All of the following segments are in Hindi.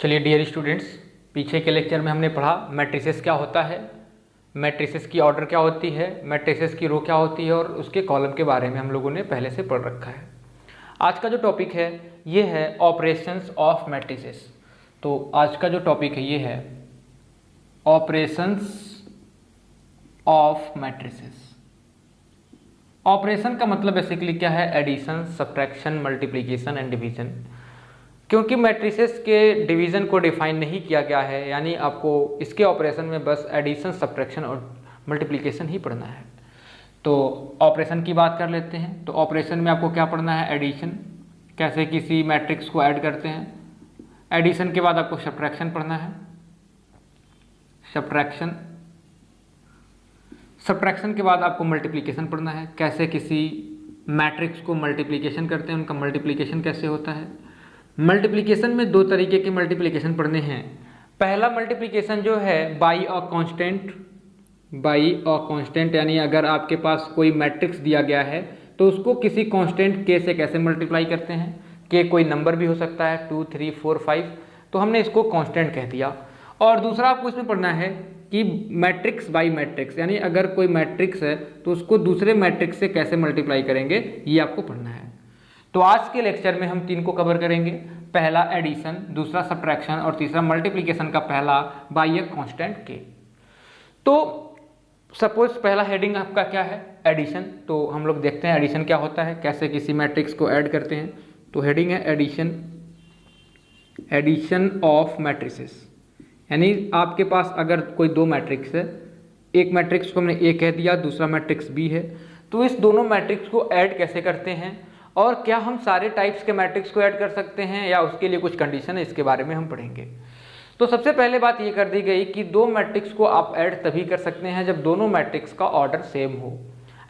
चलिए डियर स्टूडेंट्स, पीछे के लेक्चर में हमने पढ़ा मैट्रिसेस क्या होता है, मैट्रिसेस की ऑर्डर क्या होती है, मैट्रिसेस की रो क्या होती है और उसके कॉलम के बारे में हम लोगों ने पहले से पढ़ रखा है। आज का जो टॉपिक है ये है ऑपरेशंस ऑफ मैट्रिसेस। तो आज का जो टॉपिक है ये है ऑपरेशंस ऑफ मैट्रिसेस। ऑपरेशन का मतलब बेसिकली क्या है? Addition, subtraction, multiplication and division. क्योंकि मैट्रिसेस के डिवीज़न को डिफाइन नहीं किया गया है, यानी आपको इसके ऑपरेशन में बस एडिशन, सब्ट्रैक्शन और मल्टीप्लिकेशन ही पढ़ना है। तो ऑपरेशन की बात कर लेते हैं। तो ऑपरेशन में आपको क्या पढ़ना है? एडिशन, कैसे किसी मैट्रिक्स को ऐड करते हैं। एडिशन के बाद आपको सब्ट्रैक्शन पढ़ना है, सब्ट्रैक्शन। सब्ट्रैक्शन के बाद आपको मल्टीप्लिकेशन पढ़ना है, कैसे किसी मैट्रिक्स को मल्टीप्लिकेशन करते हैं, उनका मल्टीप्लिकेशन कैसे होता है। मल्टीप्लिकेशन में दो तरीके के मल्टीप्लिकेशन पढ़ने हैं। पहला मल्टीप्लिकेशन जो है by a constant, by a constant, यानी अगर आपके पास कोई मैट्रिक्स दिया गया है तो उसको किसी कांस्टेंट के से कैसे मल्टीप्लाई करते हैं। के कोई नंबर भी हो सकता है 2, 3, 4, 5, तो हमने इसको कांस्टेंट कह दिया। और दूसरा आपको इसमें पढ़ना है कि मैट्रिक्स बाई मैट्रिक्स, यानी अगर कोई मैट्रिक्स है तो उसको दूसरे मैट्रिक्स से कैसे मल्टीप्लाई करेंगे, ये आपको पढ़ना है। तो आज के लेक्चर में हम तीन को कवर करेंगे। पहला एडिशन, दूसरा सब्ट्रैक्शन और तीसरा मल्टीप्लिकेशन का पहला बाई अ कांस्टेंट के। तो सपोज पहला हेडिंग आपका क्या है? एडिशन। तो हम लोग देखते हैं एडिशन क्या होता है, कैसे किसी मैट्रिक्स को ऐड करते हैं। तो हेडिंग है एडिशन, एडिशन ऑफ मैट्रिसेस। यानी आपके पास अगर कोई दो मैट्रिक्स है, एक मैट्रिक्स को हमने ए कह दिया, दूसरा मैट्रिक्स बी है, तो इस दोनों मैट्रिक्स को ऐड कैसे करते हैं और क्या हम सारे टाइप्स के मैट्रिक्स को ऐड कर सकते हैं या उसके लिए कुछ कंडीशन है, इसके बारे में हम पढ़ेंगे। तो सबसे पहले बात ये कर दी गई कि दो मैट्रिक्स को आप ऐड तभी कर सकते हैं जब दोनों मैट्रिक्स का ऑर्डर सेम हो।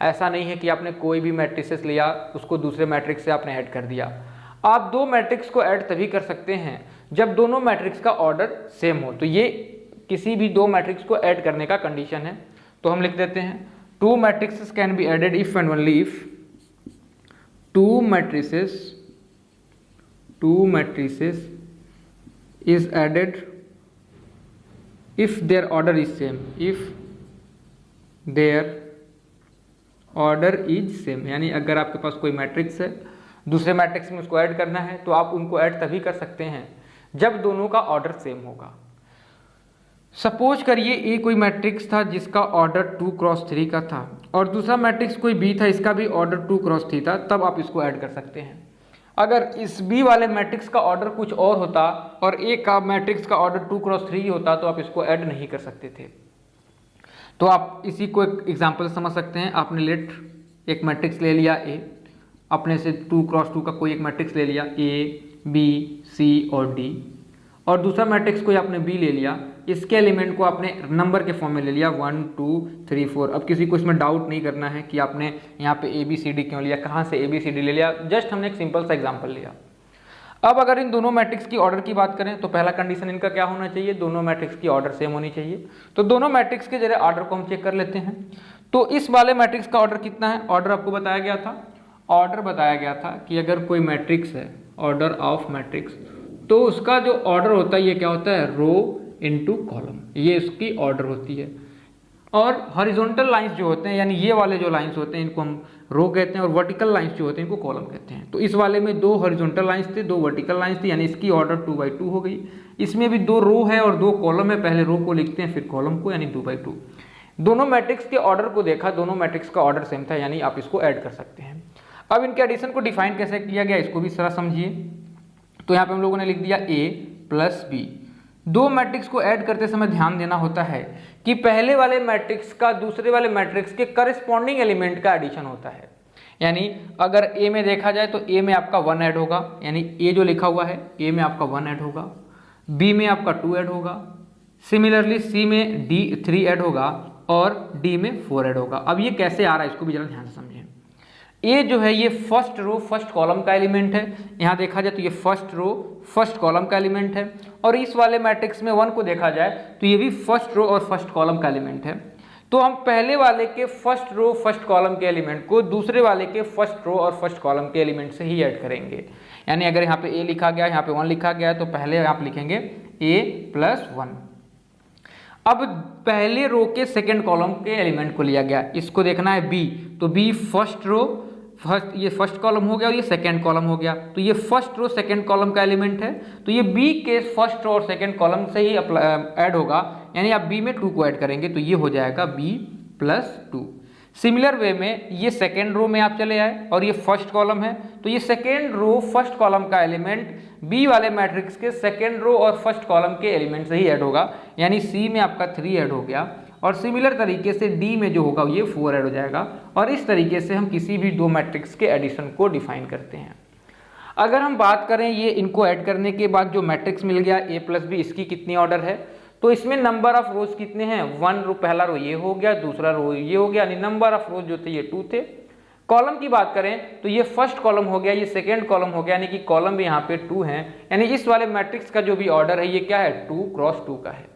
ऐसा नहीं है कि आपने कोई भी मैट्रिसेस लिया, उसको दूसरे मैट्रिक्स से आपने ऐड कर दिया। आप दो मैट्रिक्स को ऐड तभी कर सकते हैं जब दोनों मैट्रिक्स का ऑर्डर सेम हो। तो ये किसी भी दो मैट्रिक्स को ऐड करने का कंडीशन है। तो हम लिख देते हैं two matrix can be added if and only if two matrices is added if their order is same, if their order is same। यानी अगर आपके पास कोई मैट्रिक्स है, दूसरे मैट्रिक्स में उसको ऐड करना है तो आप उनको ऐड तभी कर सकते हैं जब दोनों का ऑर्डर सेम होगा। सपोज करिए ए कोई मैट्रिक्स था जिसका ऑर्डर 2x3 का था और दूसरा मैट्रिक्स कोई बी था, इसका भी ऑर्डर 2x3 था, तब आप इसको ऐड कर सकते हैं। अगर इस बी वाले मैट्रिक्स का ऑर्डर कुछ और होता और ए का मैट्रिक्स का ऑर्डर 2x3 होता तो आप इसको ऐड नहीं कर सकते थे। तो आप इसी को एक एग्जाम्पल समझ सकते हैं। आपने लेट एक मैट्रिक्स ले लिया ए, अपने से 2x2 का कोई एक मैट्रिक्स ले लिया ए, बी, सी और डी, और दूसरा मैट्रिक्स कोई आपने बी ले लिया, इसके एलिमेंट को आपने नंबर के फॉर्म में ले लिया 1, 2, 3, 4। अब किसी को इसमें डाउट नहीं करना है कि आपने यहाँ पे ए बी सी डी क्यों लिया, कहाँ से ए बी सी डी ले लिया, जस्ट हमने एक सिंपल सा एग्जांपल लिया। अब अगर इन दोनों मैट्रिक्स की ऑर्डर की बात करें तो पहला कंडीशन इनका क्या होना चाहिए? दोनों मैट्रिक्स की ऑर्डर सेम होनी चाहिए। तो दोनों मैट्रिक्स के जरा ऑर्डर को हम चेक कर लेते हैं। तो इस वाले मैट्रिक्स का ऑर्डर कितना है? ऑर्डर आपको बताया गया था, ऑर्डर बताया गया था कि अगर कोई मैट्रिक्स है, ऑर्डर ऑफ मैट्रिक्स, तो उसका जो ऑर्डर होता है ये क्या होता है? रो इनटू कॉलम, ये इसकी ऑर्डर होती है। और हॉरिजॉन्टल लाइंस जो होते हैं, यानी ये वाले जो लाइंस होते हैं इनको हम रो कहते हैं, और वर्टिकल लाइंस जो होते हैं इनको कॉलम कहते हैं। तो इस वाले में दो हॉरिजॉन्टल लाइंस थे, दो वर्टिकल लाइंस थी, यानी इसकी ऑर्डर 2/2 हो गई। इसमें भी दो रो है और दो कॉलम है, पहले रो को लिखते हैं फिर कॉलम को, यानी 2/2। दोनों मैट्रिक्स के ऑर्डर को देखा, दोनों मैट्रिक्स का ऑर्डर सेम था, यानी आप इसको ऐड कर सकते हैं। अब इनके एडिशन को डिफाइन कैसे किया गया इसको भी जरा समझिए। तो यहाँ पे हम लोगों ने लिख दिया ए प्लस बी। दो मैट्रिक्स को ऐड करते समय ध्यान देना होता है कि पहले वाले मैट्रिक्स का दूसरे वाले मैट्रिक्स के करस्पॉन्डिंग एलिमेंट का एडिशन होता है। यानी अगर ए में देखा जाए तो ए में आपका 1 ऐड होगा, यानी ए जो लिखा हुआ है ए में आपका 1 ऐड होगा, बी में आपका 2 ऐड होगा, सिमिलरली सी में डी 3 ऐड होगा और डी में 4 ऐड होगा। अब ये कैसे आ रहा है इसको भी जरा ध्यान से समझें। ए जो है ये फर्स्ट रो फर्स्ट कॉलम का एलिमेंट है, यहाँ देखा जाए तो ये फर्स्ट रो फर्स्ट कॉलम का एलिमेंट है, और इस वाले मैट्रिक्स में 1 को देखा जाए तो ये भी फर्स्ट रो और फर्स्ट कॉलम का एलिमेंट है। तो हम पहले वाले के फर्स्ट रो फर्स्ट कॉलम के एलिमेंट को दूसरे वाले के फर्स्ट रो और फर्स्ट कॉलम के एलिमेंट से ही ऐड करेंगे। यानी अगर यहाँ पे a लिखा गया, यहाँ पे 1 लिखा गया है, तो पहले आप लिखेंगे a+1। अब पहले रो के सेकेंड कॉलम के एलिमेंट को लिया गया, इसको देखना है b, तो b फर्स्ट रो, ये फर्स्ट कॉलम हो गया और ये सेकेंड कॉलम हो गया, तो ये फर्स्ट रो सेकेंड कॉलम का एलिमेंट है, तो ये b के फर्स्ट रो और सेकेंड कॉलम से ही ऐड होगा, यानी आप b में 2 को ऐड करेंगे तो ये हो जाएगा b+2। सिमिलर वे में ये सेकेंड रो में आप चले आए और ये फर्स्ट कॉलम है, तो ये सेकेंड रो फर्स्ट कॉलम का एलिमेंट बी वाले मैट्रिक्स के सेकेंड रो और फर्स्ट कॉलम के एलिमेंट से ही ऐड होगा, यानी सी में आपका 3 ऐड हो गया, और सिमिलर तरीके से डी में जो होगा ये 4 ऐड हो जाएगा। और इस तरीके से हम किसी भी दो मैट्रिक्स के एडिशन को डिफाइन करते हैं। अगर हम बात करें ये इनको ऐड करने के बाद जो मैट्रिक्स मिल गया a+b, इसकी कितनी ऑर्डर है, तो इसमें नंबर ऑफ रोज कितने हैं, 1 रो, पहला रो ये हो गया, दूसरा रो ये हो गया, यानी नंबर ऑफ रोज जो थे ये 2 थे। कॉलम की बात करें तो ये फर्स्ट कॉलम हो गया, ये सेकेंड कॉलम हो गया, यानी कि कॉलम भी यहाँ पे 2 हैं, यानी इस वाले मैट्रिक्स का जो भी ऑर्डर है ये क्या है, 2 × 2 का है।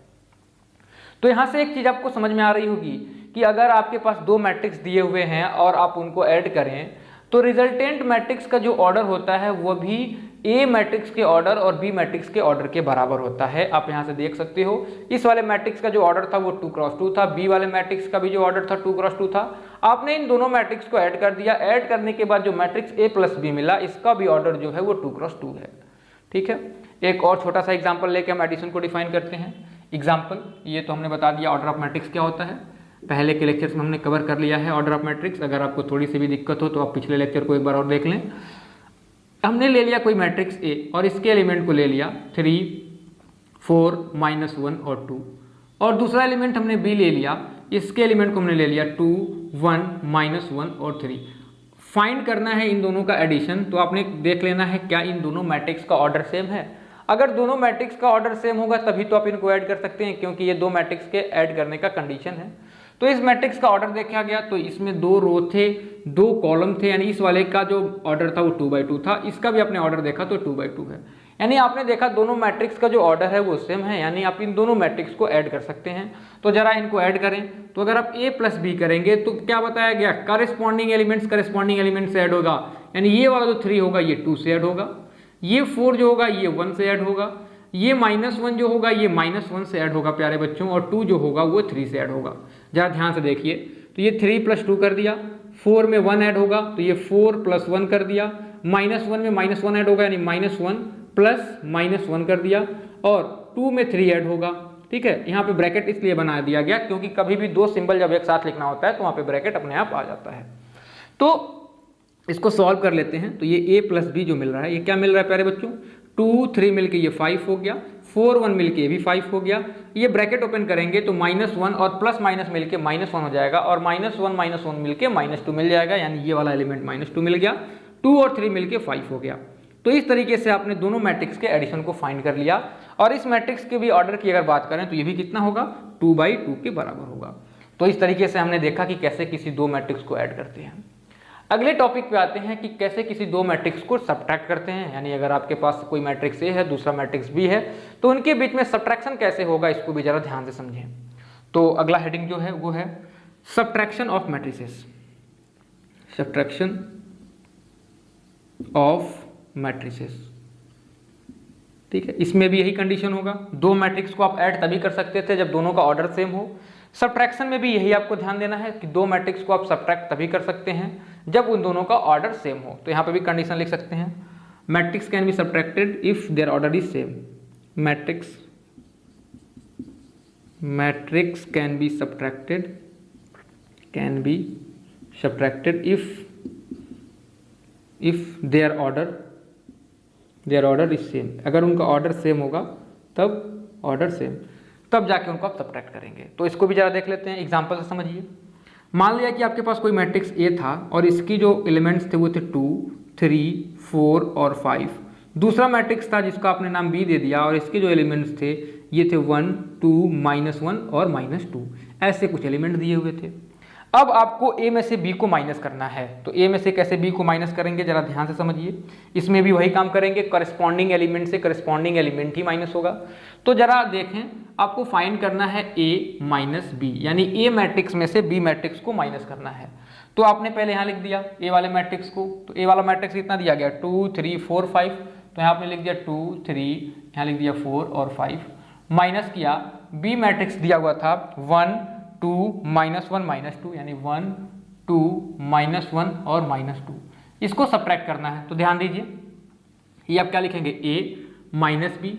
तो यहाँ से एक चीज आपको समझ में आ रही होगी कि अगर आपके पास दो मैट्रिक्स दिए हुए हैं और आप उनको ऐड करें तो रिजल्टेंट मैट्रिक्स का जो ऑर्डर होता है वो भी ए मैट्रिक्स के ऑर्डर और बी मैट्रिक्स के ऑर्डर के बराबर होता है। आप यहाँ से देख सकते हो इस वाले मैट्रिक्स का जो ऑर्डर था वो 2 × 2 था, बी वाले मैट्रिक्स का भी जो ऑर्डर था 2 × 2 था। आपने इन दोनों मैट्रिक्स को ऐड कर दिया, ऐड करने के बाद जो मैट्रिक्स a+b मिला इसका भी ऑर्डर जो है वो 2 × 2 है। ठीक है, एक और छोटा सा एग्जाम्पल लेके हम एडिशन को डिफाइन करते हैं। एग्जाम्पल, ये तो हमने बता दिया ऑर्डर ऑफ मैट्रिक्स क्या होता है, पहले के लेक्चर्स में हमने कवर कर लिया है ऑर्डर ऑफ मैट्रिक्स। अगर आपको थोड़ी सी भी दिक्कत हो तो आप पिछले लेक्चर को एक बार और देख लें। हमने ले लिया कोई मैट्रिक्स ए और इसके एलिमेंट को ले लिया 3, 4, -1 और 2, और दूसरा एलिमेंट हमने बी ले लिया, इसके एलिमेंट को हमने ले लिया 2, 1, -1 और 3। फाइंड करना है इन दोनों का एडिशन, तो आपने देख लेना है क्या इन दोनों मैट्रिक्स का ऑर्डर सेम है। अगर दोनों मैट्रिक्स का ऑर्डर सेम होगा तभी तो आप इनको ऐड कर सकते हैं, क्योंकि ये दो मैट्रिक्स के ऐड करने का कंडीशन है। तो इस मैट्रिक्स का ऑर्डर देखा गया तो इसमें 2 रो थे, 2 कॉलम थे, यानी इस वाले का जो ऑर्डर था वो 2/2 था, इसका भी आपने ऑर्डर देखा तो 2/2 है। यानी आपने देखा दोनों मैट्रिक्स का जो ऑर्डर है वो सेम है, यानी आप इन दोनों मैट्रिक्स को ऐड कर सकते हैं। तो जरा इनको ऐड करें, तो अगर आप a+b करेंगे तो क्या बताया गया, करेस्पॉन्डिंग एलिमेंट से ऐड होगा, यानी ये वाला जो 3 होगा ये 2 से ऐड होगा, ये 4 जो होगा ये 1 से ऐड होगा, ये -1 जो होगा ये -1 से ऐड होगा प्यारे बच्चों, और 2 जो होगा वो 3 से ऐड होगा। जरा ध्यान से देखिए, तो ये 3 + 2 कर दिया, 4 में 1 ऐड होगा तो ये 4 + 1 कर दिया, -1 में -1 ऐड होगा यानी -1 + -1 कर दिया, और 2 में 3 ऐड होगा। ठीक है, यहाँ पे ब्रैकेट इसलिए बना दिया गया क्योंकि कभी भी दो सिंबल जब एक साथ लिखना होता है तो वहाँ पे ब्रैकेट अपने आप आ जाता है। तो इसको सॉल्व कर लेते हैं, तो ये a+b जो मिल रहा है ये क्या मिल रहा है प्यारे बच्चों, 2, 3 मिलके ये 5 हो गया, 4, 1 मिलके ये भी 5 हो गया। ये ब्रैकेट ओपन करेंगे तो -1 और +- मिलके -1 हो जाएगा, और -1 मिलके -2 मिल जाएगा, यानी ये वाला एलिमेंट -2 मिल गया, 2 और 3 मिलके 5 हो गया। तो इस तरीके से आपने दोनों मैट्रिक्स के एडिशन को फाइंड कर लिया, और इस मैट्रिक्स के भी ऑर्डर की अगर बात करें तो ये भी कितना होगा, 2/2 के बराबर होगा। तो इस तरीके से हमने देखा कि कैसे किसी दो मैट्रिक्स को ऐड करते हैं। अगले टॉपिक पे आते हैं कि कैसे किसी दो मैट्रिक्स को सब्ट्रैक्ट करते हैं, यानी अगर आपके पास कोई मैट्रिक्स ए है दूसरा मैट्रिक्स बी है तो उनके बीच में सब्ट्रैक्शन कैसे होगा, इसको भी जरा ध्यान से समझें। तो अगला हेडिंग जो है वो है subtraction of matrices, subtraction of matrices. ठीक है, इसमें भी यही कंडीशन होगा, दो मैट्रिक्स को आप ऐड तभी कर सकते थे जब दोनों का ऑर्डर सेम हो। सब्ट्रैक्शन में भी यही आपको ध्यान देना है कि दो मैट्रिक्स को आप सब्ट्रैक्ट तभी कर सकते हैं जब उन दोनों का ऑर्डर सेम हो। तो यहाँ पे भी कंडीशन लिख सकते हैं, matrix can be subtracted if their order is same, matrix can be subtracted if their order is same. अगर उनका ऑर्डर सेम होगा तब जाके उनको आप सब्ट्रैक्ट करेंगे। तो इसको भी जरा देख लेते हैं, एग्जांपल से समझिए। मान लिया कि आपके पास कोई मैट्रिक्स ए था और इसकी जो एलिमेंट्स थे वो थे 2, 3, 4 और 5। दूसरा मैट्रिक्स था जिसका आपने नाम बी दे दिया और इसके जो एलिमेंट्स थे ये थे 1, 2, -1 और -2, ऐसे कुछ एलिमेंट दिए हुए थे। अब आपको ए में से बी को माइनस करना है, तो ए में से कैसे बी को माइनस करेंगे जरा ध्यान से समझिए। इसमें भी वही काम करेंगे, करस्पॉन्डिंग एलिमेंट से करस्पॉन्डिंग एलिमेंट ही माइनस होगा। तो जरा देखें, आपको फाइंड करना है a - b, यानी ए मैट्रिक्स में से बी मैट्रिक्स को माइनस करना है। तो आपने पहले यहाँ लिख दिया ए वाले मैट्रिक्स को, तो ए वाला मैट्रिक्स कितना दिया गया 2 3 4 5, तो यहाँ आपने लिख दिया 2 3, यहाँ लिख दिया 4 और 5, माइनस किया बी मैट्रिक्स दिया हुआ था 1 2 -1 -2, यानी 1 2 -1 और -2, इसको सब्ट्रैक्ट करना है। तो ध्यान दीजिए ये आप क्या लिखेंगे a माइनस बी,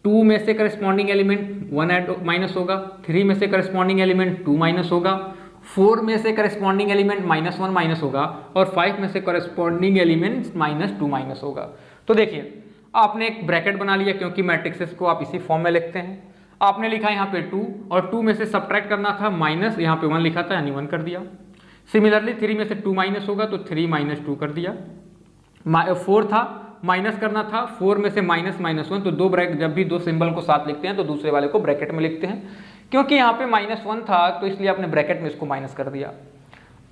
2 में से करस्पॉन्डिंग एलिमेंट 1 ऐड माइनस होगा, 3 में से करस्पॉन्डिंग एलिमेंट 2 माइनस होगा, 4 में से करस्पॉन्डिंग एलिमेंट -1 माइनस होगा और 5 में से करस्पॉन्डिंग एलिमेंट -2 माइनस होगा। तो देखिए आपने एक ब्रैकेट बना लिया, क्योंकि मैट्रिक्सेस को आप इसी फॉर्म में लिखते हैं। आपने लिखा यहाँ पे 2 और 2 में से सब्ट्रैक्ट करना था माइनस, यहाँ पे 1 लिखा था यानी 1 कर दिया। सिमिलरली 3 में से 2 माइनस होगा तो 3 -2 कर दिया। 4 था माइनस करना था, 4 में से -1, तो दो ब्रैकेट, जब भी दो सिंबल को साथ लिखते हैं तो दूसरे वाले को ब्रैकेट में लिखते हैं। क्योंकि यहाँ पे -1 था तो इसलिए आपने ब्रैकेट में इसको माइनस कर दिया।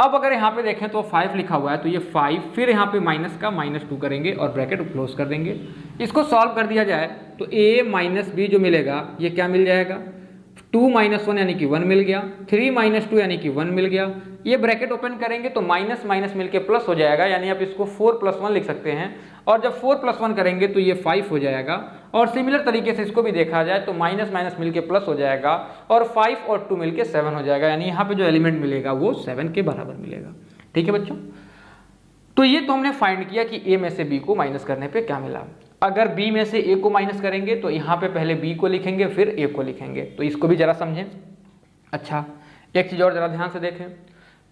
अब अगर यहाँ पे देखें तो 5 लिखा हुआ है, तो ये 5, फिर यहाँ पे माइनस का -2 करेंगे और ब्रैकेट क्लोज कर देंगे। इसको सॉल्व कर दिया जाए तो a माइनस बी जो मिलेगा ये क्या मिल जाएगा, 2 -1 यानी कि 1 मिल गया, 3 -2 यानी कि 1 मिल गया। ये ब्रैकेट ओपन करेंगे तो माइनस माइनस मिलके प्लस हो जाएगा, यानी आप इसको 4 + 1 लिख सकते हैं। और जब 4 + 1 करेंगे तो ये 5 हो जाएगा। और सिमिलर तरीके से इसको भी देखा जाए तो माइनस माइनस मिलके प्लस हो जाएगा और 5 और 2 मिलके 7 हो जाएगा, यानी यहाँ पे जो एलिमेंट मिलेगा वो 7 के बराबर मिलेगा। ठीक है बच्चों, तो ये तो हमने फाइंड किया कि a में से b को माइनस करने पे क्या मिला। अगर b में से a को माइनस करेंगे तो यहाँ पे पहले b को लिखेंगे फिर a को लिखेंगे, तो इसको भी जरा समझें। अच्छा, एक चीज और जरा ध्यान से देखें,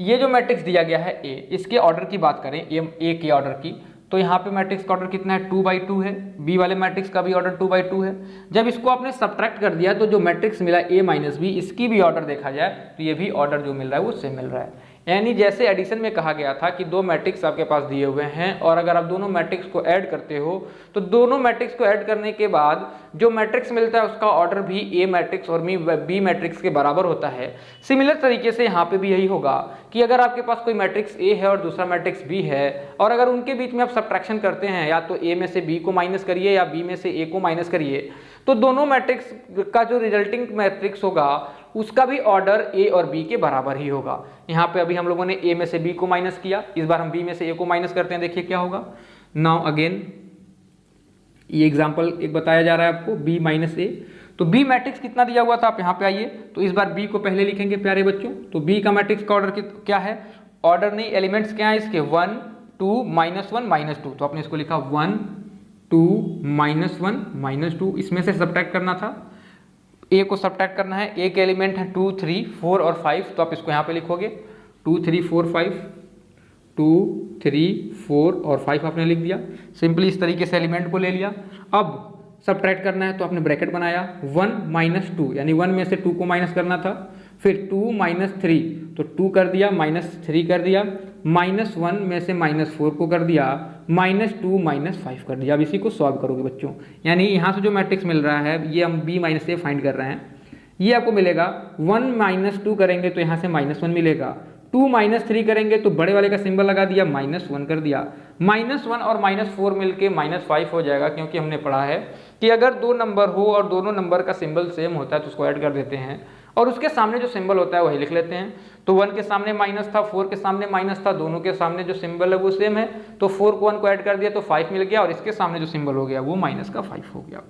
ये जो मैट्रिक्स दिया गया है a, इसके ऑर्डर की बात करें a के ऑर्डर की, तो यहाँ पे मैट्रिक्स का ऑर्डर कितना है 2/2 है, b वाले मैट्रिक्स का भी ऑर्डर 2/2 है। जब इसको आपने सब्ट्रैक्ट कर दिया तो जो मैट्रिक्स मिला a - b, इसकी भी ऑर्डर देखा जाए तो ये भी ऑर्डर जो मिल रहा है वो सेम मिल रहा है। यानी जैसे एडिशन में कहा गया था कि दो मैट्रिक्स आपके पास दिए हुए हैं और अगर आप दोनों मैट्रिक्स को ऐड करते हो तो दोनों मैट्रिक्स को ऐड करने के बाद जो मैट्रिक्स मिलता है उसका ऑर्डर भी a मैट्रिक्स और b मैट्रिक्स के बराबर होता है। सिमिलर तरीके से यहाँ पे भी यही होगा कि अगर आपके पास कोई मैट्रिक्स a है और दूसरा मैट्रिक्स b है और अगर उनके बीच में आप सब्ट्रैक्शन करते हैं, या तो a में से b को माइनस करिए या b में से a को माइनस करिए, तो दोनों मैट्रिक्स का जो रिजल्टिंग मैट्रिक्स होगा उसका भी ऑर्डर a और b के बराबर ही होगा। यहाँ पे अभी हम लोगों ने a में से b को माइनस किया, इस बार हम b में से a को माइनस करते हैं, देखिए क्या होगा। नाउ अगेन ये एग्जांपल एक बताया जा रहा है आपको b - a, तो b मैट्रिक्स कितना दिया हुआ था, आप यहाँ पे आइए तो इस बार b को पहले लिखेंगे प्यारे बच्चों। तो b का मैट्रिक्स का ऑर्डर क्या है, ऑर्डर नहीं एलिमेंट्स क्या है इसके 1 2 -1 -2, तो आपने इसको लिखा 1 2 -1 -2, इसमें से सब्ट्रैक्ट करना था, a को सब्ट्रैक्ट करना है। a के एलिमेंट है 2 3 4 और 5, तो आप इसको यहाँ पे लिखोगे 2 3 4 5, 2 3 4 और 5 आपने लिख दिया। सिंपली इस तरीके से एलिमेंट को ले लिया। अब सब्ट्रैक्ट करना है तो आपने ब्रैकेट बनाया 1 - 2, यानी 1 में से 2 को माइनस करना था, फिर 2 - 3, तो 2 कर दिया, -3 कर दिया, -1 में से -4 को कर दिया, -2 -5 कर दिया। अब इसी को सॉल्व करोगे बच्चों, यानी यहाँ से जो मैट्रिक्स मिल रहा है ये हम b - a फाइंड कर रहे हैं, ये आपको मिलेगा 1 - 2 करेंगे तो यहाँ से -1 मिलेगा, 2 - 3 करेंगे तो बड़े वाले का सिंबल लगा दिया, -1 कर दिया, -1 और -4 मिलके -5 हो जाएगा। क्योंकि हमने पढ़ा है कि अगर दो नंबर हो और दोनों नंबर का सिंबल सेम होता है तो उसको ऐड कर देते हैं और उसके सामने जो सिंबल होता है वही लिख लेते हैं। तो 1 के सामने माइनस था, 4 के सामने माइनस था, दोनों के सामने जो सिंबल है वो सेम है, तो 4 को 1 को ऐड कर दिया तो 5 मिल गया और इसके सामने जो सिंबल हो गया वो -5 हो गया।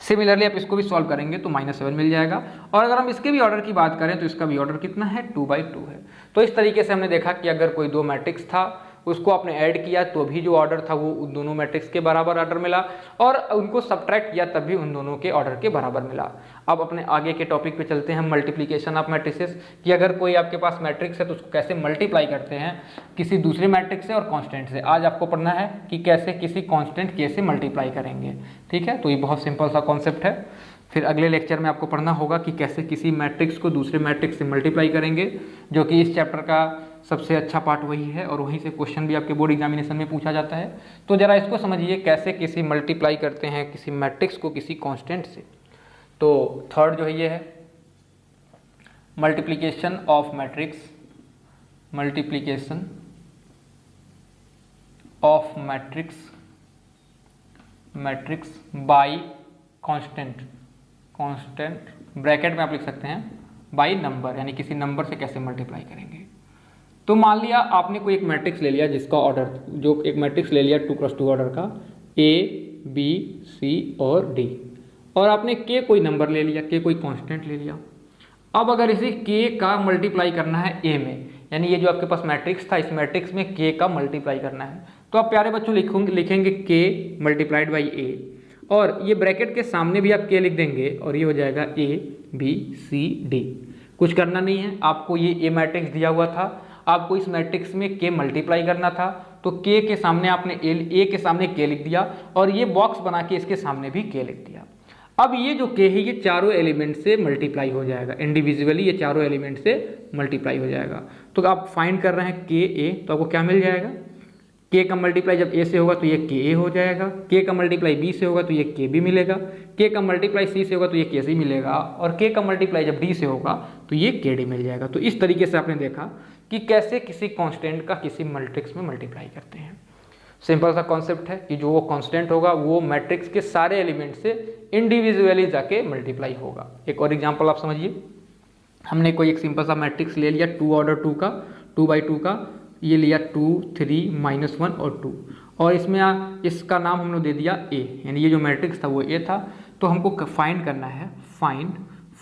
सिमिलरली आप इसको भी सॉल्व करेंगे तो -7 मिल जाएगा। और अगर हम इसके भी ऑर्डर की बात करें तो इसका भी ऑर्डर कितना है 2/2 है। तो इस तरीके से हमने देखा कि अगर कोई दो मैट्रिक्स था उसको आपने ऐड किया तो भी जो ऑर्डर था वो उन दोनों मैट्रिक्स के बराबर ऑर्डर मिला और उनको सब्ट्रैक्ट किया तब भी उन दोनों के ऑर्डर के बराबर मिला। अब अपने आगे के टॉपिक पे चलते हैं, मल्टीप्लिकेशन ऑफ मैट्रिसेस, कि अगर कोई आपके पास मैट्रिक्स है तो उसको कैसे मल्टीप्लाई करते हैं किसी दूसरे मैट्रिक्स से और कांस्टेंट से। आज आपको पढ़ना है कि कैसे किसी कांस्टेंट कैसे मल्टीप्लाई करेंगे। ठीक है, तो ये बहुत सिंपल सा कॉन्सेप्ट है। फिर अगले लेक्चर में आपको पढ़ना होगा कि कैसे किसी मैट्रिक्स को दूसरे मैट्रिक्स से मल्टीप्लाई करेंगे, जो कि इस चैप्टर का सबसे अच्छा पार्ट वही है और वहीं से क्वेश्चन भी आपके बोर्ड एग्जामिनेशन में पूछा जाता है। तो जरा इसको समझिए कैसे किसी मल्टीप्लाई करते हैं किसी मैट्रिक्स को किसी कांस्टेंट से। तो थर्ड जो है ये है multiplication of matrix, multiplication of matrix bye constant, bracket में आप लिख सकते हैं बाय नंबर, यानी किसी नंबर से कैसे मल्टीप्लाई करेंगे। तो मान लिया आपने कोई एक मैट्रिक्स ले लिया जिसका ऑर्डर, जो एक मैट्रिक्स ले लिया 2x2 ऑर्डर का, A, B, C और D, और आपने k कोई नंबर ले लिया, k कोई कांस्टेंट ले लिया। अब अगर इसे k का मल्टीप्लाई करना है A में, यानी ये जो आपके पास मैट्रिक्स था, इस मैट्रिक्स में k का मल्टीप्लाई करना है, तो आप प्यारे बच्चों लिखेंगे k मल्टीप्लाइड बाई A, और ये ब्रैकेट के सामने भी आप k लिख देंगे और ये हो जाएगा A, B, C, D। कुछ करना नहीं है, आपको ये A मैट्रिक्स दिया हुआ था, आपको इस मैट्रिक्स में k मल्टीप्लाई करना था, तो k के सामने आपने A के सामने k लिख दिया और ये बॉक्स बना के इसके सामने भी k लिख दिया। अब ये जो k है ये चारों एलिमेंट से मल्टीप्लाई हो जाएगा, इंडिविजुअली ये चारों एलिमेंट से मल्टीप्लाई हो जाएगा। तो आप फाइंड कर रहे हैं k a, तो आपको क्या मिल जाएगा, k का मल्टीप्लाई जब a से होगा तो ये k a हो जाएगा, k का मल्टीप्लाई b से होगा तो ये k b मिलेगा, k का मल्टीप्लाई c से होगा तो ये k c मिलेगा, और k का मल्टीप्लाई जब d से होगा तो ये k d मिल जाएगा। तो इस तरीके से आपने देखा कि कैसे किसी कांस्टेंट का किसी मैट्रिक्स में मल्टीप्लाई करते हैं। सिंपल सा कॉन्सेप्ट है कि जो वो कांस्टेंट होगा वो मैट्रिक्स के सारे एलिमेंट से इंडिविजुअली जाके मल्टीप्लाई होगा। एक और एग्जांपल आप समझिए, हमने कोई एक सिंपल सा मैट्रिक्स ले लिया 2 ऑर्डर 2 का, 2/2 का, ये लिया 2, 3, -1 और 2, और इसमें इसका नाम हमने दे दिया A, यानी ये जो मैट्रिक्स था वो A था। तो हमको फाइंड करना है, फाइंड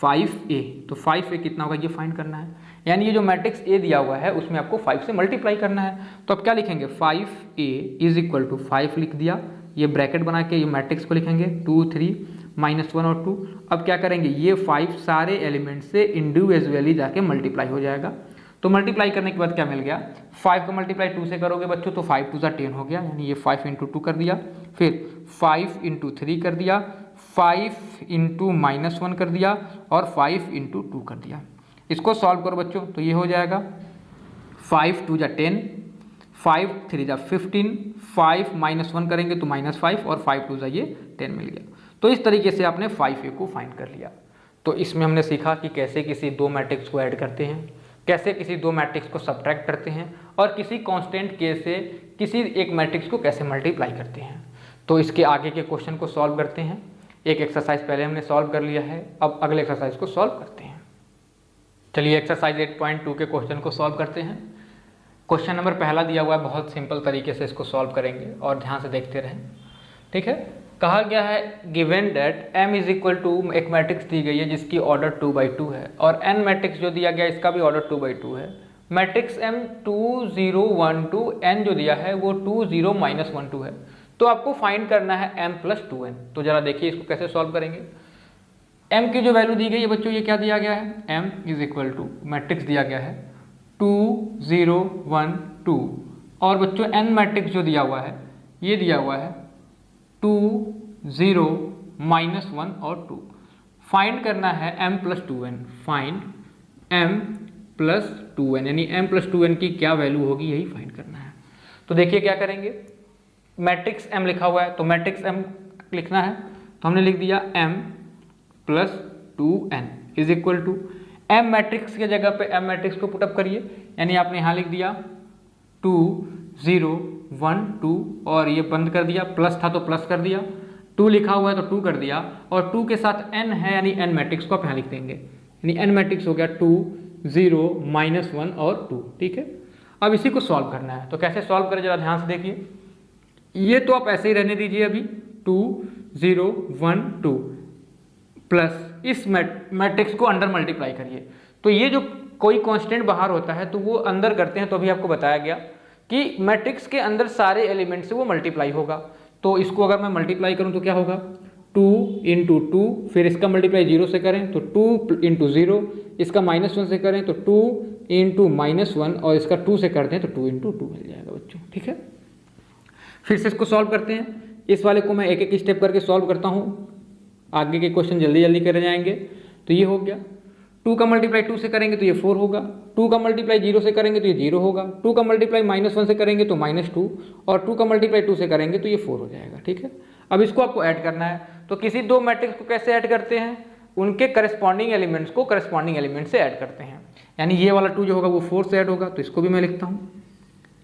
5A, तो 5A कितना होगा ये फाइंड करना है, यानी ये जो मैट्रिक्स A दिया हुआ है उसमें आपको 5 से मल्टीप्लाई करना है। तो आप क्या लिखेंगे, 5A इज इक्वल टू 5 लिख दिया, ये ब्रैकेट बना के ये मैट्रिक्स को लिखेंगे 2, 3, -1 और 2। अब क्या करेंगे, ये 5 सारे एलिमेंट से इंडिविजुअली जाके मल्टीप्लाई हो जाएगा। तो मल्टीप्लाई करने के बाद क्या मिल गया, 5 का मल्टीप्लाई 2 से करोगे बच्चों तो 5 2 10 हो गया, यानी ये 5 × 2 कर दिया, फिर 5 × 3 कर दिया, 5 × -1 कर दिया और 5 × 2 कर दिया। इसको सॉल्व करो बच्चों तो ये हो जाएगा 5 2 10, 5 3 15, 5 -1 करेंगे तो -5 और 5 2 ये 10 मिल गया। तो इस तरीके से आपने 5A को फाइंड कर लिया। तो इसमें हमने सीखा कि कैसे किसी दो मैट्रिक्स को ऐड करते हैं, कैसे किसी दो मैट्रिक्स को सब्ट्रैक्ट करते हैं, और किसी कांस्टेंट k से किसी एक मैट्रिक्स को कैसे मल्टीप्लाई करते हैं। तो इसके आगे के क्वेश्चन को सॉल्व करते हैं। एक एक्सरसाइज पहले हमने सॉल्व कर लिया है, अब अगले एक्सरसाइज को सॉल्व करते हैं। चलिए एक्सरसाइज 8.2 के क्वेश्चन को सॉल्व करते हैं। क्वेश्चन नंबर पहला दिया हुआ है, बहुत सिंपल तरीके से इसको सॉल्व करेंगे और ध्यान से देखते रहें, ठीक है। कहा गया है given that m is equal to, एक मैट्रिक्स दी गई है जिसकी ऑर्डर 2/2 है, और n मैट्रिक्स जो दिया गया इसका भी ऑर्डर 2/2 है। मैट्रिक्स m 2 0 1 2, n जो दिया है वो 2 0 -1 2 है। तो आपको फाइंड करना है m + 2n। तो जरा देखिए इसको कैसे सॉल्व करेंगे। m की जो वैल्यू दी गई है बच्चों, ये क्या दिया गया है, m is equal to matrix दिया गया है 2 0 1 2, और बच्चों n मैट्रिक्स जो दिया हुआ है ये दिया हुआ है 2 0 -1 और 2। फाइंड करना है m + 2n, find m + 2n, यानी m + 2n की क्या वैल्यू होगी यही फाइंड करना है। तो देखिए क्या करेंगे, मैट्रिक्स m लिखा हुआ है तो मैट्रिक्स m लिखना है, तो हमने लिख दिया m + 2n is equal to m matrix के जगह पे m मैट्रिक्स को पुटअप करिए, यानी आपने यहाँ लिख दिया 2 0 1 2, और ये बंद कर दिया, प्लस था तो प्लस कर दिया, 2 लिखा हुआ है तो 2 कर दिया, और 2 के साथ n है यानी n मैट्रिक्स को आप यहाँ लिख देंगे, यानी n मैट्रिक्स हो गया 2 0 -1 और 2, ठीक है। अब इसी को सॉल्व करना है, तो कैसे सॉल्व करें जरा ध्यान से देखिए। ये तो आप ऐसे ही रहने दीजिए अभी, 2 0 1 2 प्लस इस मैट्रिक्स को अंडर मल्टीप्लाई करिए। तो ये जो कोई कांस्टेंट बाहर होता है तो वो अंदर करते हैं, तो अभी आपको बताया गया कि मैट्रिक्स के अंदर सारे एलिमेंट से वो मल्टीप्लाई होगा। तो इसको अगर मैं मल्टीप्लाई करूं तो क्या होगा, 2 × 2, फिर इसका मल्टीप्लाई 0 से करें तो 2 × 0, इसका -1 से करें तो 2 × -1, और इसका 2 से करते हैं तो 2 × 2 मिल जाएगा बच्चों, ठीक है। फिर से इसको सॉल्व करते हैं। इस वाले को मैं एक एक स्टेप करके सॉल्व करता हूँ, आगे के क्वेश्चन जल्दी जल्दी करे जाएंगे। तो ये हो गया, 2 का मल्टीप्लाई 2 से करेंगे तो ये 4 होगा, 2 का मल्टीप्लाई 0 से करेंगे तो ये 0 होगा, 2 का मल्टीप्लाई -1 से करेंगे तो -2, और 2 का मल्टीप्लाई 2 से करेंगे तो ये 4 हो जाएगा, ठीक है। अब इसको आपको ऐड करना है, तो किसी दो मैट्रिक्स को कैसे ऐड करते हैं, उनके करस्पॉन्डिंग एलिमेंट्स को करस्पॉन्डिंग एलिमेंट से ऐड करते हैं। यानी ये वाला 2 जो होगा वो 4 से ऐड होगा, तो इसको भी मैं लिखता हूँ,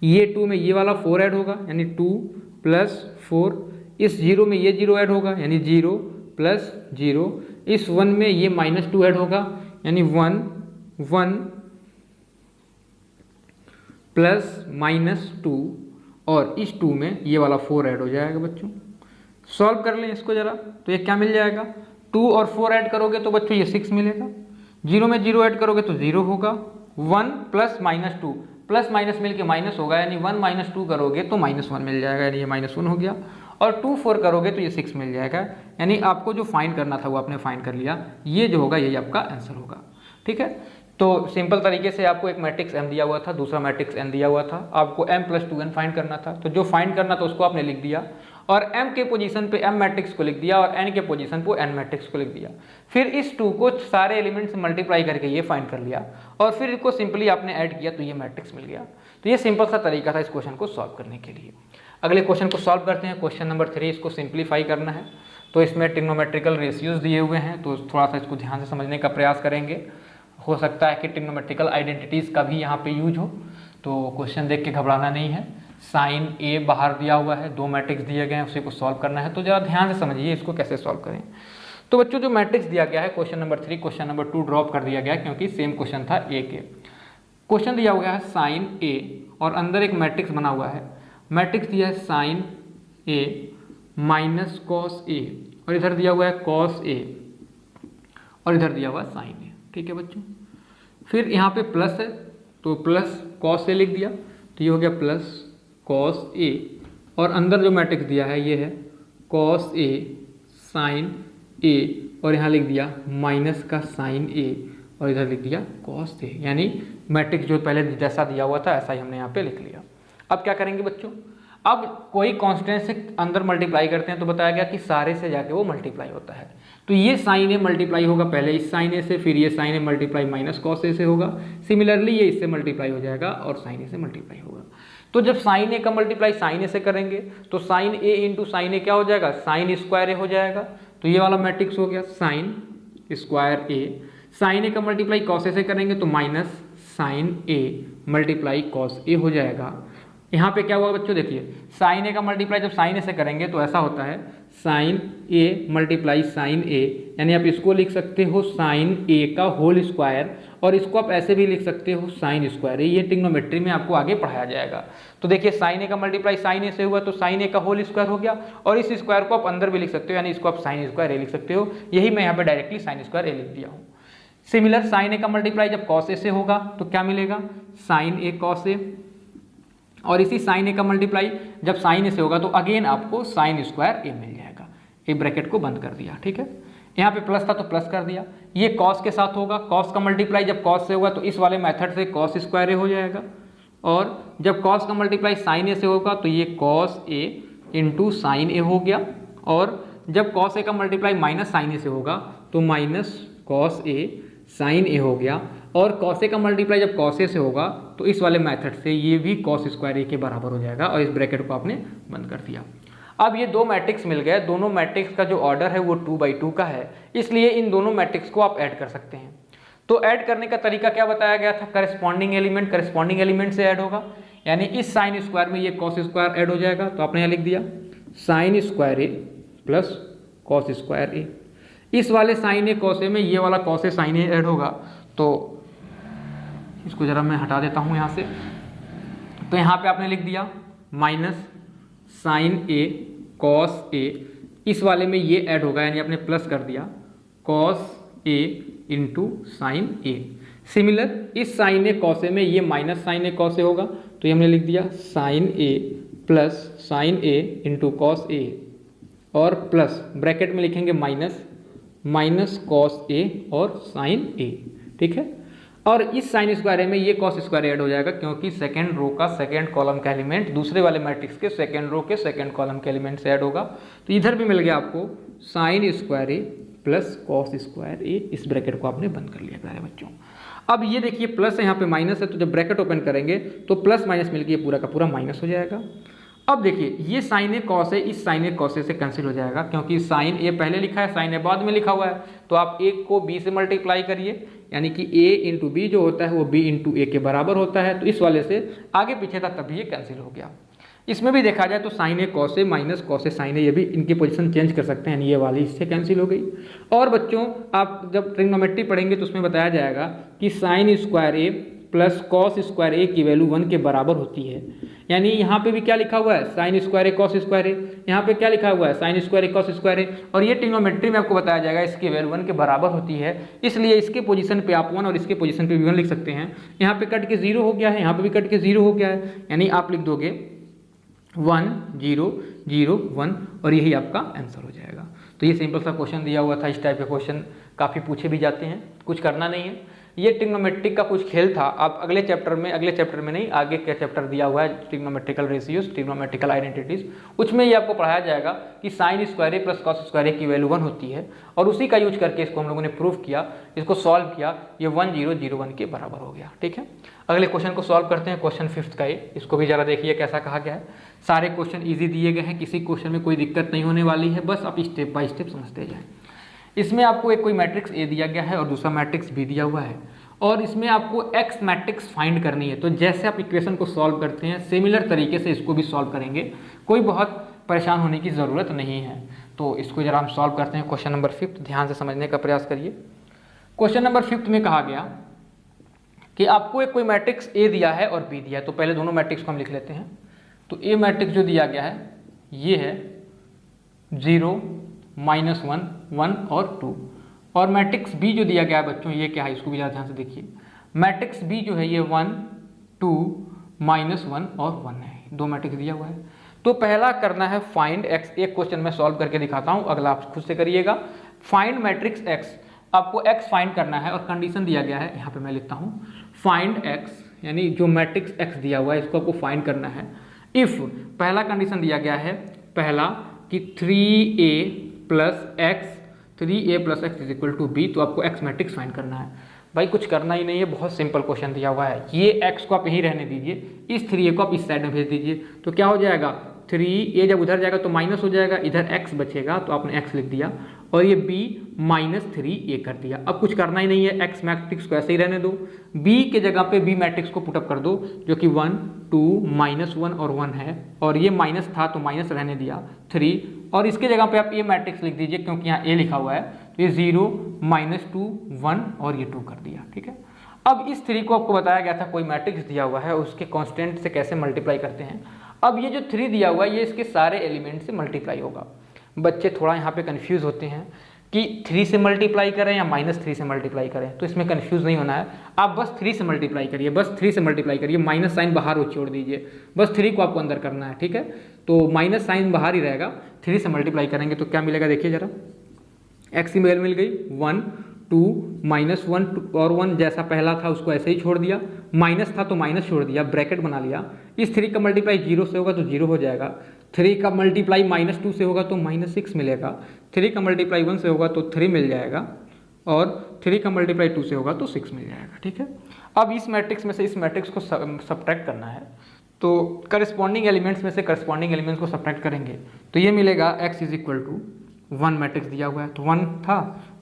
ये 2 में ये वाला 4 ऐड होगा, यानी 2 + 4, इस 0 में ये 0 ऐड होगा, यानी 0 + 0, इस 1 में ये -2 ऐड होगा, यानी 1 1 प्लस -2 और इस 2 में ये वाला 4 ऐड हो जाएगा बच्चों। सॉल्व कर लें इसको ज़रा, तो ये क्या मिल जाएगा, 2 और 4 ऐड करोगे तो बच्चों ये 6 मिलेगा, 0 में 0 ऐड करोगे तो 0 होगा, 1 प्लस -2 प्लस माइनस मिल के माइनस होगा, यानी 1 - 2 करोगे तो -1 मिल जाएगा, यानी ये -1 हो गया, और 2 4 करोगे तो ये 6 मिल जाएगा। यानी आपको जो फाइंड करना था वो आपने फाइंड कर लिया, ये जो होगा यही आपका आंसर होगा। ठीक है, तो सिंपल तरीके से आपको एक मैट्रिक्स M दिया हुआ था, दूसरा मैट्रिक्स N दिया हुआ था, आपको M + 2n फाइंड करना था, तो जो फाइंड करना था उसको आपने लिख दिया, और M के पोजीशन पे M मैट्रिक्स को लिख दिया और N के पोजीशन पे N मैट्रिक्स को लिख दिया। फिर इस 2 को सारे एलिमेंट से मल्टीप्लाई करके ये फाइंड कर लिया, और फिर इसको सिंपली आपने ऐड किया तो ये मैट्रिक्स मिल गया। तो ये सिंपल सा तरीका था इस क्वेश्चन को सॉल्व करने के लिए। अगले क्वेश्चन को सॉल्व करते हैं, क्वेश्चन नंबर 3। इसको सिंप्लीफाई करना है, तो इसमें ट्रिग्नोमेट्रिकल रेशियोज दिए हुए हैं, तो थोड़ा सा इसको ध्यान से समझने का प्रयास करेंगे। हो सकता है कि ट्रिग्नोमेट्रिकल आइडेंटिटीज़ का भी यहाँ पे यूज हो, तो क्वेश्चन देख के घबराना नहीं है। साइन ए बाहर दिया हुआ है, 2 मैट्रिक्स दिए गए हैं, उसी को सॉल्व करना है, तो ज़रा ध्यान से समझिए इसको कैसे सॉल्व करें। तो बच्चों जो मैट्रिक्स दिया गया है question number 3, question number 2 drop कर दिया गया क्योंकि सेम क्वेश्चन था ए के। क्वेश्चन दिया हुआ है साइन ए और अंदर एक मैट्रिक्स बना हुआ है, मैट्रिक्स दिया है sign A minus cos A, और इधर दिया हुआ है कॉस ए, और इधर दिया हुआ है साइन ए। ठीक है बच्चों, फिर यहाँ पे प्लस है तो प्लस कॉस ए लिख दिया, तो ये हो गया प्लस कॉस ए, और अंदर जो मैट्रिक्स दिया है ये है कॉस ए साइन ए, और यहाँ लिख दिया माइनस का साइन ए, और इधर लिख दिया कॉस ए, यानी मैट्रिक्स जो पहले जैसा दिया हुआ था ऐसा ही हमने यहाँ पे लिख लिया। अब क्या करेंगे बच्चों, अब कोई कांस्टेंट से अंदर मल्टीप्लाई करते हैं तो बताया गया कि सारे से जाके वो मल्टीप्लाई होता है, तो ये साइन ए मल्टीप्लाई होगा पहले इस साइन ए से, फिर ये sign A multiply minus cos A से होगा, सिमिलरली ये इससे मल्टीप्लाई हो जाएगा और साइन ए से मल्टीप्लाई होगा। तो जब साइन ए का मल्टीप्लाई साइन ए से करेंगे तो साइन ए इंटू साइन ए क्या हो जाएगा, साइन स्क्वायर ए हो जाएगा, तो ये वाला मैट्रिक्स हो गया साइन स्क्वायर ए। साइन ए का मल्टीप्लाई कॉस ए से करेंगे तो minus sign A multiply cos A हो जाएगा। यहाँ पे क्या हुआ बच्चों, देखिए साइन ए का मल्टीप्लाई जब साइन ए से करेंगे तो ऐसा होता है साइन ए मल्टीप्लाई साइन ए, यानी आप इसको लिख सकते हो साइन ए का होल स्क्वायर, और इसको आप ऐसे भी लिख सकते हो साइन स्क्वायर ए। ये ट्रिग्नोमेट्री में आपको आगे पढ़ाया जाएगा। तो देखिए साइन ए का मल्टीप्लाई साइन ए से हुआ तो साइन ए का होल स्क्वायर हो गया, और इस स्क्वायर को आप अंदर भी लिख सकते हो, यानी इसको आप साइन स्क्वायर ए लिख सकते हो। यही मैं यहाँ पे डायरेक्टली साइन स्क्वायर ए लिख दिया हूँ। सिमिलर साइन ए का मल्टीप्लाई जब कॉस ए से होगा तो क्या मिलेगा, साइन ए कॉस ए, और इसी साइन ए का मल्टीप्लाई जब साइन ए से होगा तो अगेन आपको साइन स्क्वायर ए मिल जाएगा। ए ब्रैकेट को बंद कर दिया। ठीक है, यहाँ पे प्लस था तो प्लस कर दिया। ये कॉस के साथ होगा, कॉस का मल्टीप्लाई जब कॉस से होगा तो इस वाले मेथड से कॉस स्क्वायर ए हो जाएगा, और जब कॉस का मल्टीप्लाई साइन ए से होगा तो ये कॉस ए इंटू साइन ए हो गया, और जब कॉस ए का मल्टीप्लाई माइनस साइन ए से होगा तो माइनस कॉस ए साइन ए हो गया, और कॉस ए का मल्टीप्लाई जब कॉस ए से होगा तो इस वाले मेथड से ये भी कॉस स्क्वायर ए के बराबर हो जाएगा, और इस ब्रैकेट को आपने बंद कर दिया। अब ये 2 मैट्रिक्स मिल गए, दोनों मैट्रिक्स का जो ऑर्डर है वो 2/2 का है, इसलिए इन दोनों मैट्रिक्स को आप ऐड कर सकते हैं। तो ऐड करने का तरीका क्या बताया गया था, करस्पॉन्डिंग एलिमेंट से ऐड होगा, यानी इस साइन स्क्वायर में ये कॉस स्क्वायर ऐड हो जाएगा, तो आपने यहाँ लिख दिया साइन स्क्वायर ए प्लस कॉस स्क्वायर ए। इस वाले साइन ए कॉस ए में ये वाला cos A sign A add होगा, तो इसको जरा मैं हटा देता हूँ यहाँ से। तो यहाँ पे आपने लिख दिया minus sign A cos A, इस वाले में ये ऐड होगा, यानी आपने प्लस कर दिया cos A into sine A. Similar इस साइन ए कॉस ए में ये minus sign A cos A होगा, तो ये हमने लिख दिया sign A plus sign A into cos A, और प्लस ब्रैकेट में लिखेंगे माइनस कॉस ए और साइन ए। ठीक है, और इस साइन स्क्वायर ए में ये कॉस स्क्वायर ऐड हो जाएगा, क्योंकि सेकेंड रो का सेकेंड कॉलम का एलिमेंट दूसरे वाले मैट्रिक्स के सेकेंड रो के सेकेंड कॉलम के एलिमेंट से ऐड होगा। तो इधर भी मिल गया आपको साइन स्क्वायर ए प्लस कॉस स्क्वायर ए। इस ब्रैकेट को आपने बंद कर लिया प्यारे बच्चों। अब ये देखिए प्लस है, यहाँ पे माइनस है, तो जब ब्रैकेट ओपन करेंगे तो प्लस माइनस मिलकर ये पूरा का पूरा माइनस हो जाएगा। अब देखिए ये साइन ए कॉस है, इस साइन ए कॉस ए से कैंसिल हो जाएगा, क्योंकि साइन ए पहले लिखा है साइन ए बाद में लिखा हुआ है, तो आप एक को बी से मल्टीप्लाई करिए, यानी कि ए इंटू बी जो होता है वो बी इंटू ए के बराबर होता है, तो इस वाले से आगे पीछे था तभी ये कैंसिल हो गया। इसमें भी देखा जाए तो sign A cos A minus cos A sign ए, ये भी इनकी पोजीशन चेंज कर सकते हैं, ये वाली इससे कैंसिल हो गई। और बच्चों आप जब ट्रिग्नोमेट्री पढ़ेंगे तो उसमें बताया जाएगा कि साइन स्क्वायर ए प्लस कॉस स्क्वायर ए की वैल्यू 1 के बराबर होती है। यानी यहाँ पे भी क्या लिखा हुआ है, साइन स्क्वायर ए कॉस स्क्वायर ए, यहाँ पे क्या लिखा हुआ है, साइन स्क्वायर ए कॉस स्क्वायर ए, और ये ट्रिग्नोमेट्री में आपको बताया जाएगा इसकी वैल्यू 1 के बराबर होती है, इसलिए इसके पोजीशन पे आप 1 और इसके पोजीशन पे भी 1 लिख सकते हैं। यहाँ पे कट के 0 हो गया है, यहाँ पे भी कट के 0 हो गया है, यानी आप लिख दोगे 1 0 0 1 और यही आपका आंसर हो जाएगा। तो ये सिंपल सा क्वेश्चन दिया हुआ था। इस टाइप के क्वेश्चन काफ़ी पूछे भी जाते हैं, कुछ करना नहीं है। ये ट्रिग्नोमेट्रिक का कुछ खेल था। आप अगले चैप्टर में नहीं, आगे का चैप्टर दिया हुआ है ट्रिग्नोमेट्रिकल रेशियोज, ट्रिग्नोमेट्रिकल आइडेंटिटीज, उसमें ये आपको पढ़ाया जाएगा कि साइन स्क्वायर ए प्लस कॉस स्क्वायर ए की वैल्यू 1 होती है, और उसी का यूज करके इसको हम लोगों ने प्रूव किया, इसको सॉल्व किया, ये 1 0 0 1 के बराबर हो गया। ठीक है, अगले क्वेश्चन को सॉल्व करते हैं, क्वेश्चन 5th का ये, इसको भी जरा देखिए कैसा कहा गया है। सारे क्वेश्चन ईजी दिए गए हैं, किसी क्वेश्चन में कोई दिक्कत नहीं होने वाली है, बस आप स्टेप बाय स्टेप समझते जाएं। इसमें आपको एक कोई मैट्रिक्स ए दिया गया है और दूसरा मैट्रिक्स बी दिया हुआ है, और इसमें आपको एक्स मैट्रिक्स फाइंड करनी है। तो जैसे आप इक्वेशन को सॉल्व करते हैं सिमिलर तरीके से इसको भी सॉल्व करेंगे, कोई बहुत परेशान होने की ज़रूरत नहीं है। तो इसको जरा हम सॉल्व करते हैं। क्वेश्चन नंबर 5 ध्यान से समझने का प्रयास करिए। क्वेश्चन नंबर 5 में कहा गया कि आपको एक कोई मैट्रिक्स ए दिया है और बी दिया है। तो पहले दोनों मैट्रिक्स को हम लिख लेते हैं। तो ए मैट्रिक्स जो दिया गया है ये है 0 -1 1 और 2, और मैट्रिक्स बी जो दिया गया है बच्चों ये क्या है, इसको भी ज़रा ध्यान से देखिए। मैट्रिक्स बी जो है ये 1 2 -1 और 1 है, दो मैट्रिक्स दिया हुआ है। तो पहला करना है फाइंड एक्स। एक क्वेश्चन में सॉल्व करके दिखाता हूँ, अगला आप खुद से करिएगा। फाइंड मैट्रिक्स एक्स, आपको एक्स फाइंड करना है और कंडीशन दिया गया है, यहाँ पे मैं लिखता हूँ फाइंड एक्स, यानी जो मैट्रिक्स एक्स दिया हुआ है इसको आपको फाइंड करना है। इफ़ पहला कंडीशन दिया गया है, पहला कि 3a + x 3a + x = b, तो आपको एक्स मैट्रिक्स फाइंड करना है। भाई कुछ करना ही नहीं है, बहुत सिंपल क्वेश्चन दिया हुआ है। ये x को आप यहीं रहने दीजिए, इस 3a को आप इस साइड में भेज दीजिए, तो क्या हो जाएगा 3a जब उधर जाएगा तो माइनस हो जाएगा, इधर x बचेगा तो आपने x लिख दिया, और ये b -3a कर दिया। अब कुछ करना ही नहीं है, x मैट्रिक्स को ऐसे ही रहने दो, b के जगह पे b मैट्रिक्स को पुटअप कर दो, जो कि 1 2 -1 और 1 है, और ये माइनस था तो माइनस रहने दिया 3, और इसके जगह पे आप a मैट्रिक्स लिख दीजिए क्योंकि यहाँ a लिखा हुआ है, तो ये 0 -2 1 और ये 2 कर दिया। ठीक है, अब इस 3 को आपको बताया गया था कोई मैट्रिक्स दिया हुआ है, उसके कांस्टेंट से कैसे मल्टीप्लाई करते हैं। अब ये जो 3 दिया हुआ है ये इसके सारे एलिमेंट से मल्टीप्लाई होगा। बच्चे थोड़ा यहाँ पे कंफ्यूज होते हैं कि 3 से मल्टीप्लाई करें या -3 से मल्टीप्लाई करें, तो इसमें कंफ्यूज नहीं होना है। आप बस 3 से मल्टीप्लाई करिए, बस 3 से मल्टीप्लाई करिए, माइनस साइन बाहर छोड़ दीजिए, बस 3 को आपको अंदर करना है। ठीक है, तो माइनस साइन बाहर ही रहेगा, 3 से मल्टीप्लाई करेंगे तो क्या मिलेगा देखिए जरा, एक्स की वैल्यू मिल गई 1 2 -1 और 1, जैसा पहला था उसको ऐसे ही छोड़ दिया, माइनस था तो माइनस छोड़ दिया, ब्रैकेट बना लिया। इस 3 का मल्टीप्लाई 0 से होगा तो 0 हो जाएगा, 3 का मल्टीप्लाई -2 से होगा तो -6 मिलेगा, 3 का मल्टीप्लाई 1 से होगा तो 3 मिल जाएगा, और 3 का मल्टीप्लाई 2 से होगा तो 6 मिल जाएगा। ठीक है, अब इस मैट्रिक्स में से इस मैट्रिक्स को सब्ट्रैक्ट करना है, तो करस्पॉन्डिंग एलिमेंट्स में से करस्पॉन्डिंग एलिमेंट्स को सब्ट्रैक्ट करेंगे तो ये मिलेगा x = 1 मैट्रिक्स दिया हुआ है तो 1 था,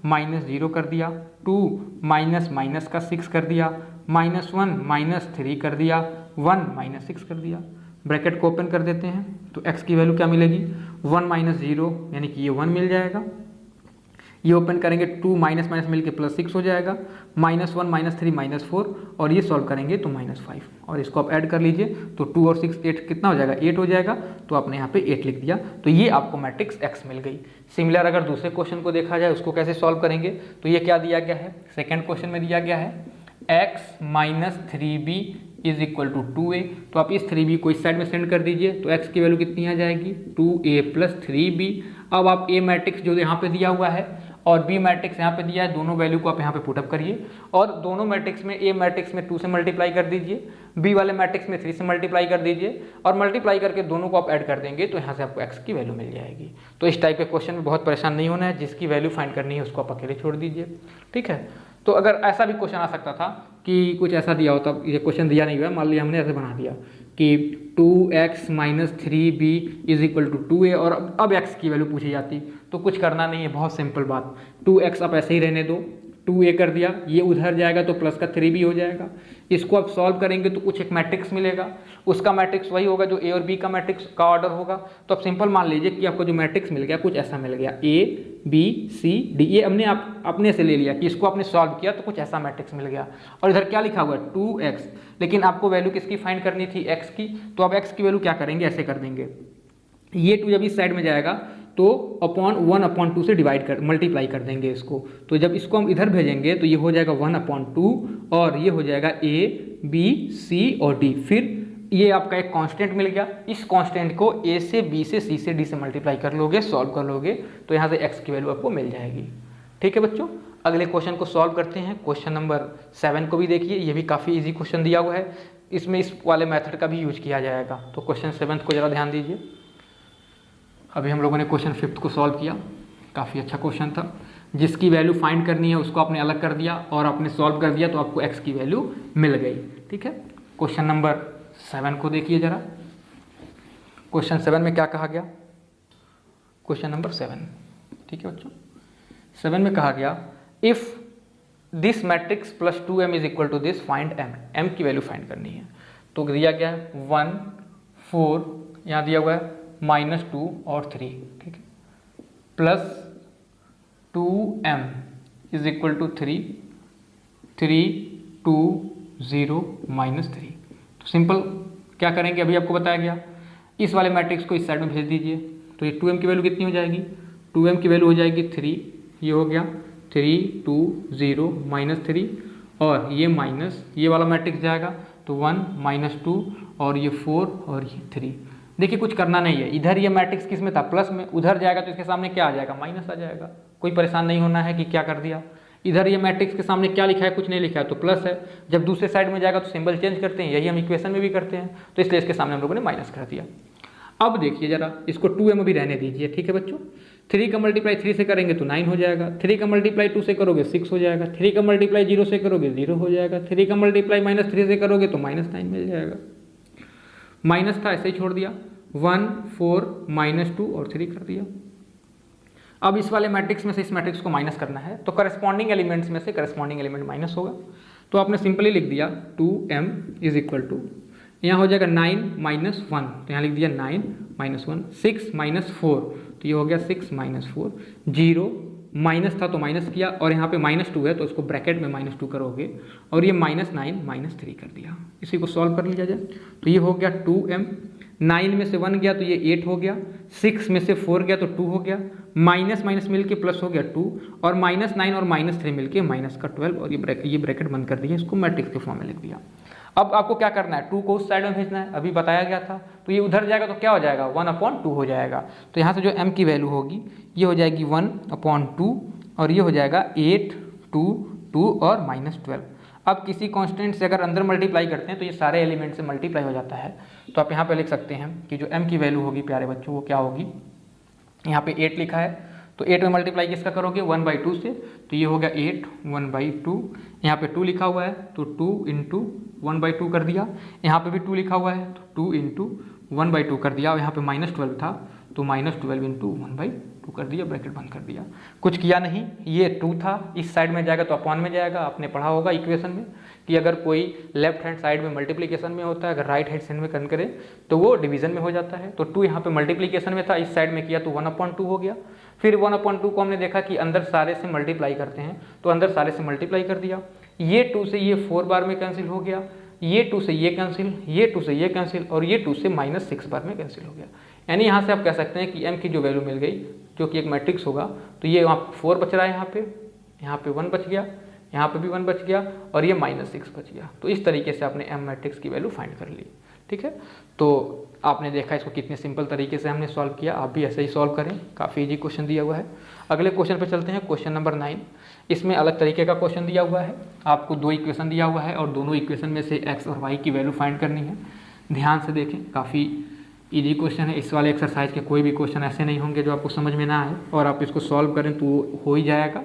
-0 कर दिया, 2 माइनस का 6 कर दिया, -1 -3 कर दिया, 1 -6 कर दिया। ब्रैकेट को ओपन कर देते हैं तो x की वैल्यू क्या मिलेगी 1 -0 यानी कि ये 1 मिल जाएगा, ये ओपन करेंगे 2 माइनस मिलके +6 हो जाएगा, -1 -3 -4, और ये सॉल्व करेंगे तो -5, और इसको आप ऐड कर लीजिए तो 2 और 6 8 कितना हो जाएगा 8 हो जाएगा, तो आपने यहाँ पे 8 लिख दिया, तो ये आपको मैट्रिक्स x मिल गई। सिमिलर अगर दूसरे क्वेश्चन को देखा जाए उसको कैसे सॉल्व करेंगे, तो ये क्या दिया गया है, सेकेंड क्वेश्चन में दिया गया है x - 3b = 2a, तो आप इस 3b को इस साइड में सेंड कर दीजिए, तो x की वैल्यू कितनी आ जाएगी 2a + 3b। अब आप a मैट्रिक्स जो यहाँ पे दिया हुआ है और b मैट्रिक्स यहाँ पे दिया है, दोनों वैल्यू को आप यहाँ पे पुटअप करिए, और दोनों मैट्रिक्स में a मैट्रिक्स में 2 से मल्टीप्लाई कर दीजिए, b वाले मैट्रिक्स में 3 से मल्टीप्लाई कर दीजिए, और मल्टीप्लाई करके दोनों को आप ऐड कर देंगे तो यहाँ से आपको x की वैल्यू मिल जाएगी। तो इस टाइप के क्वेश्चन में बहुत परेशान नहीं होना है, जिसकी वैल्यू फाइंड करनी है उसको आप अकेले छोड़ दीजिए। ठीक है, तो अगर ऐसा भी क्वेश्चन आ सकता था कि कुछ ऐसा दिया होता, ये क्वेश्चन दिया नहीं हुआ, मान लिया हमने ऐसे बना दिया कि 2x - 3b = 2a, और अब x की वैल्यू पूछी जाती, तो कुछ करना नहीं है, बहुत सिंपल बात, 2x आप ऐसे ही रहने दो, 2a कर दिया, ये उधर जाएगा तो प्लस का 3b हो जाएगा। इसको आप सॉल्व करेंगे तो कुछ एक मैट्रिक्स मिलेगा, उसका मैट्रिक्स वही होगा जो a और b का मैट्रिक्स का ऑर्डर होगा। तो आप सिंपल मान लीजिए कि आपको जो मैट्रिक्स मिल गया कुछ ऐसा मिल गया, a b c d, ये हमने अपने से ले लिया कि इसको आपने सॉल्व किया तो कुछ ऐसा मैट्रिक्स मिल गया। और इधर क्या लिखा हुआ है 2x, लेकिन आपको वैल्यू किसकी फाइंड करनी थी, x की। तो अब x की वैल्यू क्या करेंगे, ऐसे कर देंगे, ये 2 जब इस साइड में जाएगा तो अपॉन 1/2 से मल्टीप्लाई कर देंगे इसको। तो जब इसको हम इधर भेजेंगे तो ये हो जाएगा 1/2 और ये हो जाएगा a b c और d। फिर ये आपका एक कांस्टेंट मिल गया, इस कांस्टेंट को a से b से c से d से मल्टीप्लाई कर लोगे, सॉल्व कर लोगे तो यहाँ से x की वैल्यू आपको मिल जाएगी। ठीक है बच्चों, अगले क्वेश्चन को सॉल्व करते हैं। क्वेश्चन नंबर 7 को भी देखिए, ये भी काफ़ी इजी क्वेश्चन दिया हुआ है, इसमें इस वाले मेथड का भी यूज किया जाएगा। तो क्वेश्चन 7 को ज़रा ध्यान दीजिए। अभी हम लोगों ने क्वेश्चन 5 को सॉल्व किया, काफ़ी अच्छा क्वेश्चन था। जिसकी वैल्यू फाइंड करनी है उसको आपने अलग कर दिया और आपने सॉल्व कर दिया तो आपको x की वैल्यू मिल गई। ठीक है, क्वेश्चन नंबर 7 को देखिए जरा। क्वेश्चन 7 में क्या कहा गया, क्वेश्चन नंबर 7, ठीक है बच्चों, 7 में कहा गया if this matrix plus 2m is equal to this find m की वैल्यू फाइंड करनी है। तो दिया गया है 1 4, यहाँ दिया हुआ है -2 और 3, ठीक है, plus 2m is equal to 3 3 2 0 -3। तो सिंपल क्या करेंगे, अभी आपको बताया गया, इस वाले मैट्रिक्स को इस साइड में भेज दीजिए। तो ये 2m की वैल्यू कितनी हो जाएगी, 2m की वैल्यू हो जाएगी 3, ये हो गया 3 2 0 -3 और ये माइनस, ये वाला मैट्रिक्स जाएगा तो 1 -2 और ये 4 और ये 3। देखिए कुछ करना नहीं है, इधर ये मैट्रिक्स किस में था, प्लस में, उधर जाएगा तो इसके सामने क्या आ जाएगा, माइनस आ जाएगा। कोई परेशान नहीं होना है कि क्या कर दिया, इधर ये मैट्रिक्स के सामने क्या लिखा है, कुछ नहीं लिखा है तो प्लस है। जब दूसरे साइड में जाएगा तो सिंबल चेंज करते हैं, यही हम इक्वेशन में भी करते हैं, तो इसलिए इसके सामने हम लोगों ने माइनस कर दिया। अब देखिए जरा, इसको 2m भी रहने दीजिए, ठीक है बच्चों। 3 का मल्टीप्लाई 3 से करेंगे तो 9 हो जाएगा, 3 का मल्टीप्लाई 2 से करोगे 6 हो जाएगा, 3 का मल्टीप्लाई 0 से करोगे 0 हो जाएगा, 3 का मल्टीप्लाई -3 से करोगे तो -9 मिल जाएगा। माइनस था ऐसे ही छोड़ दिया, 1 4 -2 और 3 कर दिया। अब इस वाले मैट्रिक्स में से इस मैट्रिक्स को माइनस करना है तो करस्पॉन्डिंग एलिमेंट्स में से करस्पॉन्डिंग एलिमेंट माइनस होगा। तो आपने सिंपली लिख दिया 2m इज इक्वल टू, यहाँ हो जाएगा 9 -1, तो यहाँ लिख दिया 9 -1, 6 -4 तो ये हो गया 6 -4, 0 माइनस था तो माइनस किया और यहाँ पे -2 है तो इसको ब्रैकेट में -2 करोगे और ये -9 -3 कर दिया। इसी को सॉल्व कर लिया जाए तो ये हो गया 2m, 9 में से 1 गया तो ये 8 हो गया, 6 में से 4 गया तो 2 हो गया, माइनस माइनस मिल के प्लस हो गया 2 और -9 और -3 मिल के माइनस का 12 और ये ब्रैकेट बंद कर दिया, इसको मैट्रिक्स के फॉर्म में लिख दिया। अब आपको क्या करना है, 2 को उस साइड में भेजना है, अभी बताया गया था। तो ये उधर जाएगा तो क्या हो जाएगा, 1/2 हो जाएगा। तो यहाँ से जो m की वैल्यू होगी ये हो जाएगी 1/2 और ये हो जाएगा 8 2 2 और -12। अब किसी कांस्टेंट से अगर अंदर मल्टीप्लाई करते हैं तो ये सारे एलिमेंट से मल्टीप्लाई हो जाता है। तो आप यहाँ पे लिख सकते हैं कि जो m की वैल्यू होगी प्यारे बच्चों वो क्या होगी, यहाँ पे 8 लिखा है तो 8 में मल्टीप्लाई किसका करोगे 1/2 से, तो ये हो गया 8 1/2। यहाँ पे 2 लिखा हुआ है तो 2 × 1/2 कर दिया, यहाँ पे भी 2 लिखा हुआ है तो 2 × 1/2 कर दिया और यहाँ पे -12 था तो -12 × 1/2 कर दिया, ब्रैकेट बंद कर दिया। कुछ किया नहीं, ये 2 था, इस साइड में जाएगा तो अपॉन में जाएगा। आपने पढ़ा होगा इक्वेशन में कि अगर कोई लेफ्ट हैंड साइड में मल्टीप्लिकेशन में होता है, अगर राइट हैंड साइड में कन करे तो वो डिवीजन में हो जाता है। तो 2 यहाँ पे मल्टीप्लिकेशन में था, इस साइड में किया तो 1/2 हो गया। फिर 1/2 को हमने देखा कि अंदर सारे से मल्टीप्लाई करते हैं तो अंदर सारे से मल्टीप्लाई कर दिया। ये 2 से ये 4 बार में कैंसिल हो गया, ये 2 से ये कैंसिल, ये 2 से ये कैंसिल और ये 2 से -6 बार में कैंसिल हो गया। यानी यहाँ से आप कह सकते हैं कि m की जो वैल्यू मिल गई जो कि एक मैट्रिक्स होगा तो ये वहाँ 4 बच रहा है, यहाँ पे 1 बच गया, यहाँ पे भी 1 बच गया और ये -6 बच गया। तो इस तरीके से आपने m मैट्रिक्स की वैल्यू फाइंड कर ली। ठीक है, तो आपने देखा इसको कितने सिंपल तरीके से हमने सॉल्व किया, आप भी ऐसे ही सॉल्व करें, काफ़ी इजी क्वेश्चन दिया हुआ है। अगले क्वेश्चन पे चलते हैं, क्वेश्चन नंबर 9। इसमें अलग तरीके का क्वेश्चन दिया हुआ है, आपको 2 इक्वेशन दिया हुआ है और दोनों इक्वेशन में से x और y की वैल्यू फाइंड करनी है। ध्यान से देखें, काफ़ी इजी क्वेश्चन है। इस वाले एक्सरसाइज के कोई भी क्वेश्चन ऐसे नहीं होंगे जो आपको समझ में ना आए और आप इसको सॉल्व करें तो हो ही जाएगा,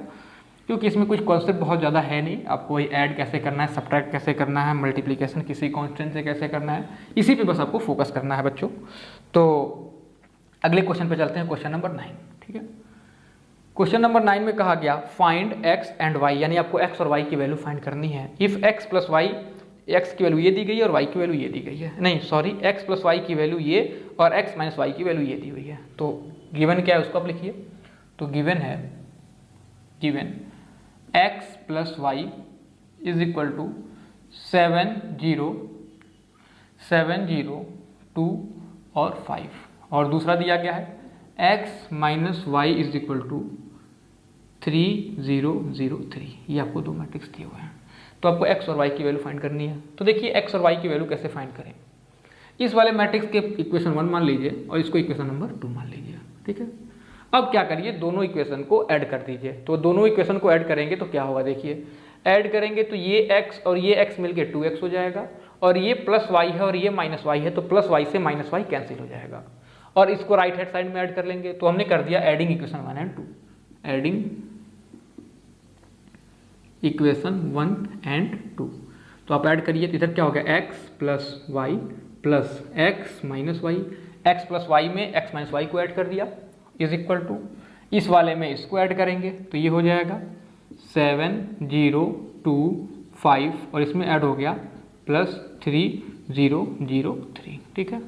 क्योंकि इसमें कुछ कॉन्सेप्ट बहुत ज़्यादा है नहीं। आपको वही ऐड कैसे करना है, सब्ट्रैक्ट कैसे करना है, मल्टीप्लिकेशन किसी कांस्टेंट से कैसे करना है, इसी पे बस आपको फोकस करना है बच्चों। तो अगले क्वेश्चन पे चलते हैं, क्वेश्चन नंबर 9। ठीक है, क्वेश्चन नंबर 9 में कहा गया फाइंड x एंड y, यानी आपको x और y की वैल्यू फाइंड करनी है। If x plus y, x की वैल्यू ये दी गई है और y की वैल्यू ये दी गई है, नहीं सॉरी, x प्लस वाई की वैल्यू ये और x माइनस वाई की वैल्यू ये दी हुई है। तो गिवन क्या है उसको आप लिखिए। तो गिवन है, given x plus y is equal to 7 0 7 0 2 और 5, और दूसरा दिया गया है x minus y is equal to 3 0 0 3। ये आपको दो मैट्रिक्स दिए हुए हैं। तो आपको x और y की वैल्यू फाइंड करनी है। तो देखिए x और y की वैल्यू कैसे फाइंड करें। इस वाले मैट्रिक्स के इक्वेशन 1 मान लीजिए और इसको इक्वेशन नंबर 2 मान लीजिए, ठीक है। अब क्या करिए, दोनों इक्वेशन को ऐड कर दीजिए। तो दोनों इक्वेशन को ऐड करेंगे तो क्या होगा, देखिए ऐड करेंगे तो ये x और ये x मिलके 2x हो जाएगा, और ये प्लस y है और ये माइनस y है, तो प्लस y से माइनस y कैंसिल हो जाएगा, और इसको राइट हैंड साइड में ऐड कर लेंगे। तो हमने कर दिया adding equation 1 and 2, adding equation 1 and 2। तो आप ऐड करिए तो इधर क्या हो गया, x plus y plus x minus y, x plus y में x माइनस वाई को ऐड कर दिया इज इक्वल टू, इस वाले में इसको ऐड करेंगे तो ये हो जाएगा 7 0 2 5, और इसमें ऐड हो गया प्लस 3 0 0 3, ठीक है।